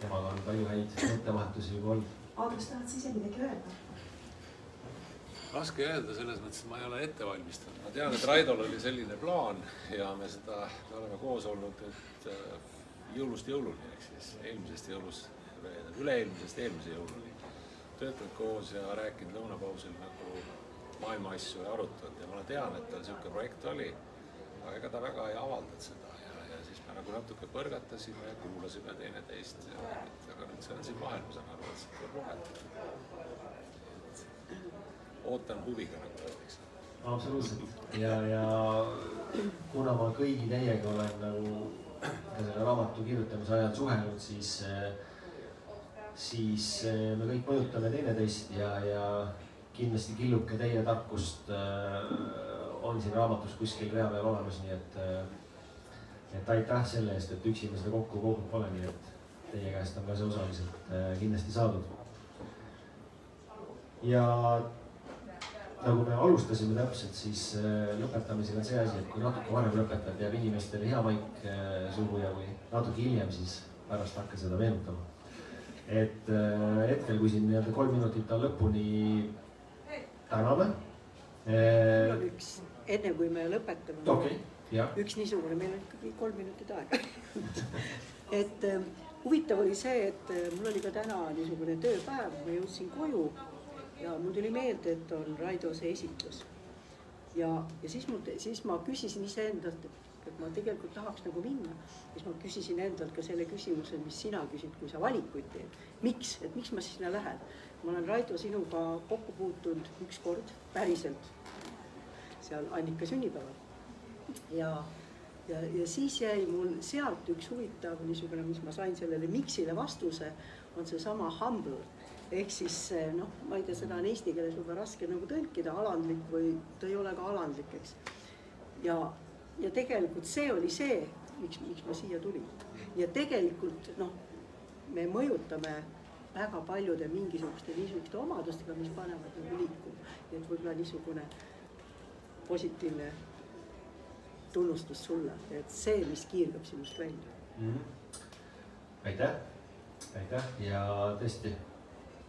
Temaga on palju häid mõttevahetusi juba olnud. Andrus, tahad sa ise midagi öelda? Raske öelda selles mõttes, et ma ei ole ette valmistanud. Ma tean, et Raidol oli selline plaan ja me oleme koos olnud jõulust jõuluni, ehk siis eelmisest jõulust, üle-eelmisest eelmise jõuluni. Töötanud koos ja rääkinud lõunapausil nagu maailma asju ja arutanud ja ma tean, et tal selline projekt oli, aga ega ta väga ei avaldanud seda ja siis me nagu natuke põrgatasime ja kuulasime teineteist. Aga nüüd see on siin vahel, ma saan aru, et seda tuleb lugeda. Ootan huviga, nagu öeldakse. Absoluutselt. Ja kuna ma kõigi teiega olen nagu selle raamatu kirjutamise ajal suhelnud, siis me kõik mõjutame teineteist ja kindlasti killuke teie tarkust on siin raamatus kuskil rea peal olemas, nii et aitäh selle eest, et üksi me seda kokku kogunud pole, nii et teie käest on ka see osaliselt kindlasti saadud. Ja nagu me alustasime täpselt, siis lõpetamisega on see asi, et kui natuke varem lõpetad, jääb inimestele hea maik suhu ja kui natuke hiljem, siis pärast hakka seda meenutama. Et hetkel, kui siin 3 minutit on lõpuni täname. mul on üks, enne kui me lõpetame. Okei, jah. Üks niisugune, meil on ikkagi 3 minutit aega. Et huvitav oli see, et mul oli ka täna niisugune tööpäev, ma jõudsin koju ja mul tuli meelde, et on Raido see esitlus. Ja siis ma küsisin iseendalt, et ma tegelikult tahaks nagu minna. Siis ma küsisin endalt ka selle küsimuse, mis sina küsid, kui sa valikuid teed. Miks? Et miks ma sinna lähen? Ma olen Raido sinuga kokku puutunud üks kord päriselt seal Annika sünnipäeval. Ja siis jäi mul sealt üks huvitav niisugune, mis ma sain sellele miksile vastuse, on see sama humble. Ehk siis, ma ei tea, seda on eesti keeles juba raske nagu tõlkida, alandlik või ta ei ole ka alandlik, eks. Ja tegelikult see oli see, miks ma siia tulin. Ja tegelikult, me mõjutame väga paljude mingisuguste omadustega, mis panevad nagu liikuma. Et võib-olla niisugune positiivne tunnustus sulle, et see, mis kiirgab sinust välja. Aitäh ja tõesti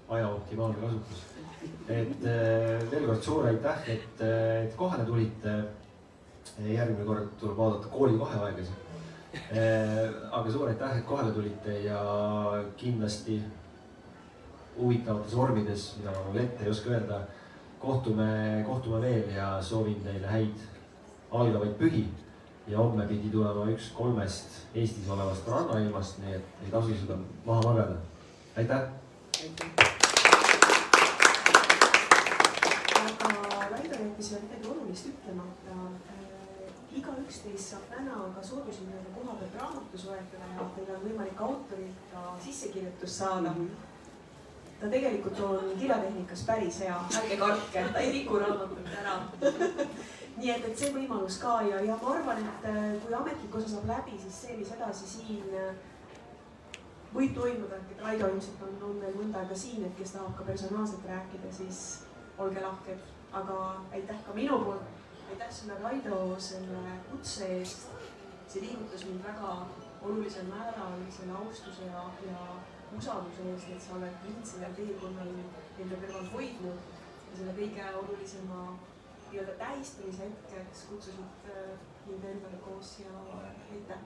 aja optimaalne kasutus. Et veel kord suur aitäh, et kohale tulite. Järgmine kord tuleb vaadata kooli vaheaegasi. Aga suur aitäh, et kohale tulite ja kindlasti huvitavates vormides, mida ma veel ette ei oska öelda, kohtume veel ja soovin teile häid algavaid pühi ja homme pidi tulema üks 3 Eestis olevast rannailmast, nii et ei tasu seda maha magada. Aitäh! Aga Raido jättis veel midagi olulist ütlemata. Igaüks teist saab täna ka soodushinnaga koha pealt raamatu soetada ja teil on võimalik autorilt ka sissekirjutus saada. Ta tegelikult on kirjatehnikas päris hea, ärge kartke, ta ei riku raamatut ära. Nii et see võimalus ka ja ma arvan, et kui ametlik osa saab läbi, siis see, mis edasi siin võib toimuda, et Raido ilmselt on veel mõnda aega siin, et kes tahab ka personaalselt rääkida, siis olge lahked. Aga aitäh ka minu poolt, aitäh sulle Raido selle kutse eest. See liigutas mind väga olulisel määral selle austuse ja usalduse eest, et sa oled mind sellel teekonnal enda kõrval hoidnud ja selle kõige olulisema tähistamise hetkeks kutsusid mind endale koos ja aitäh.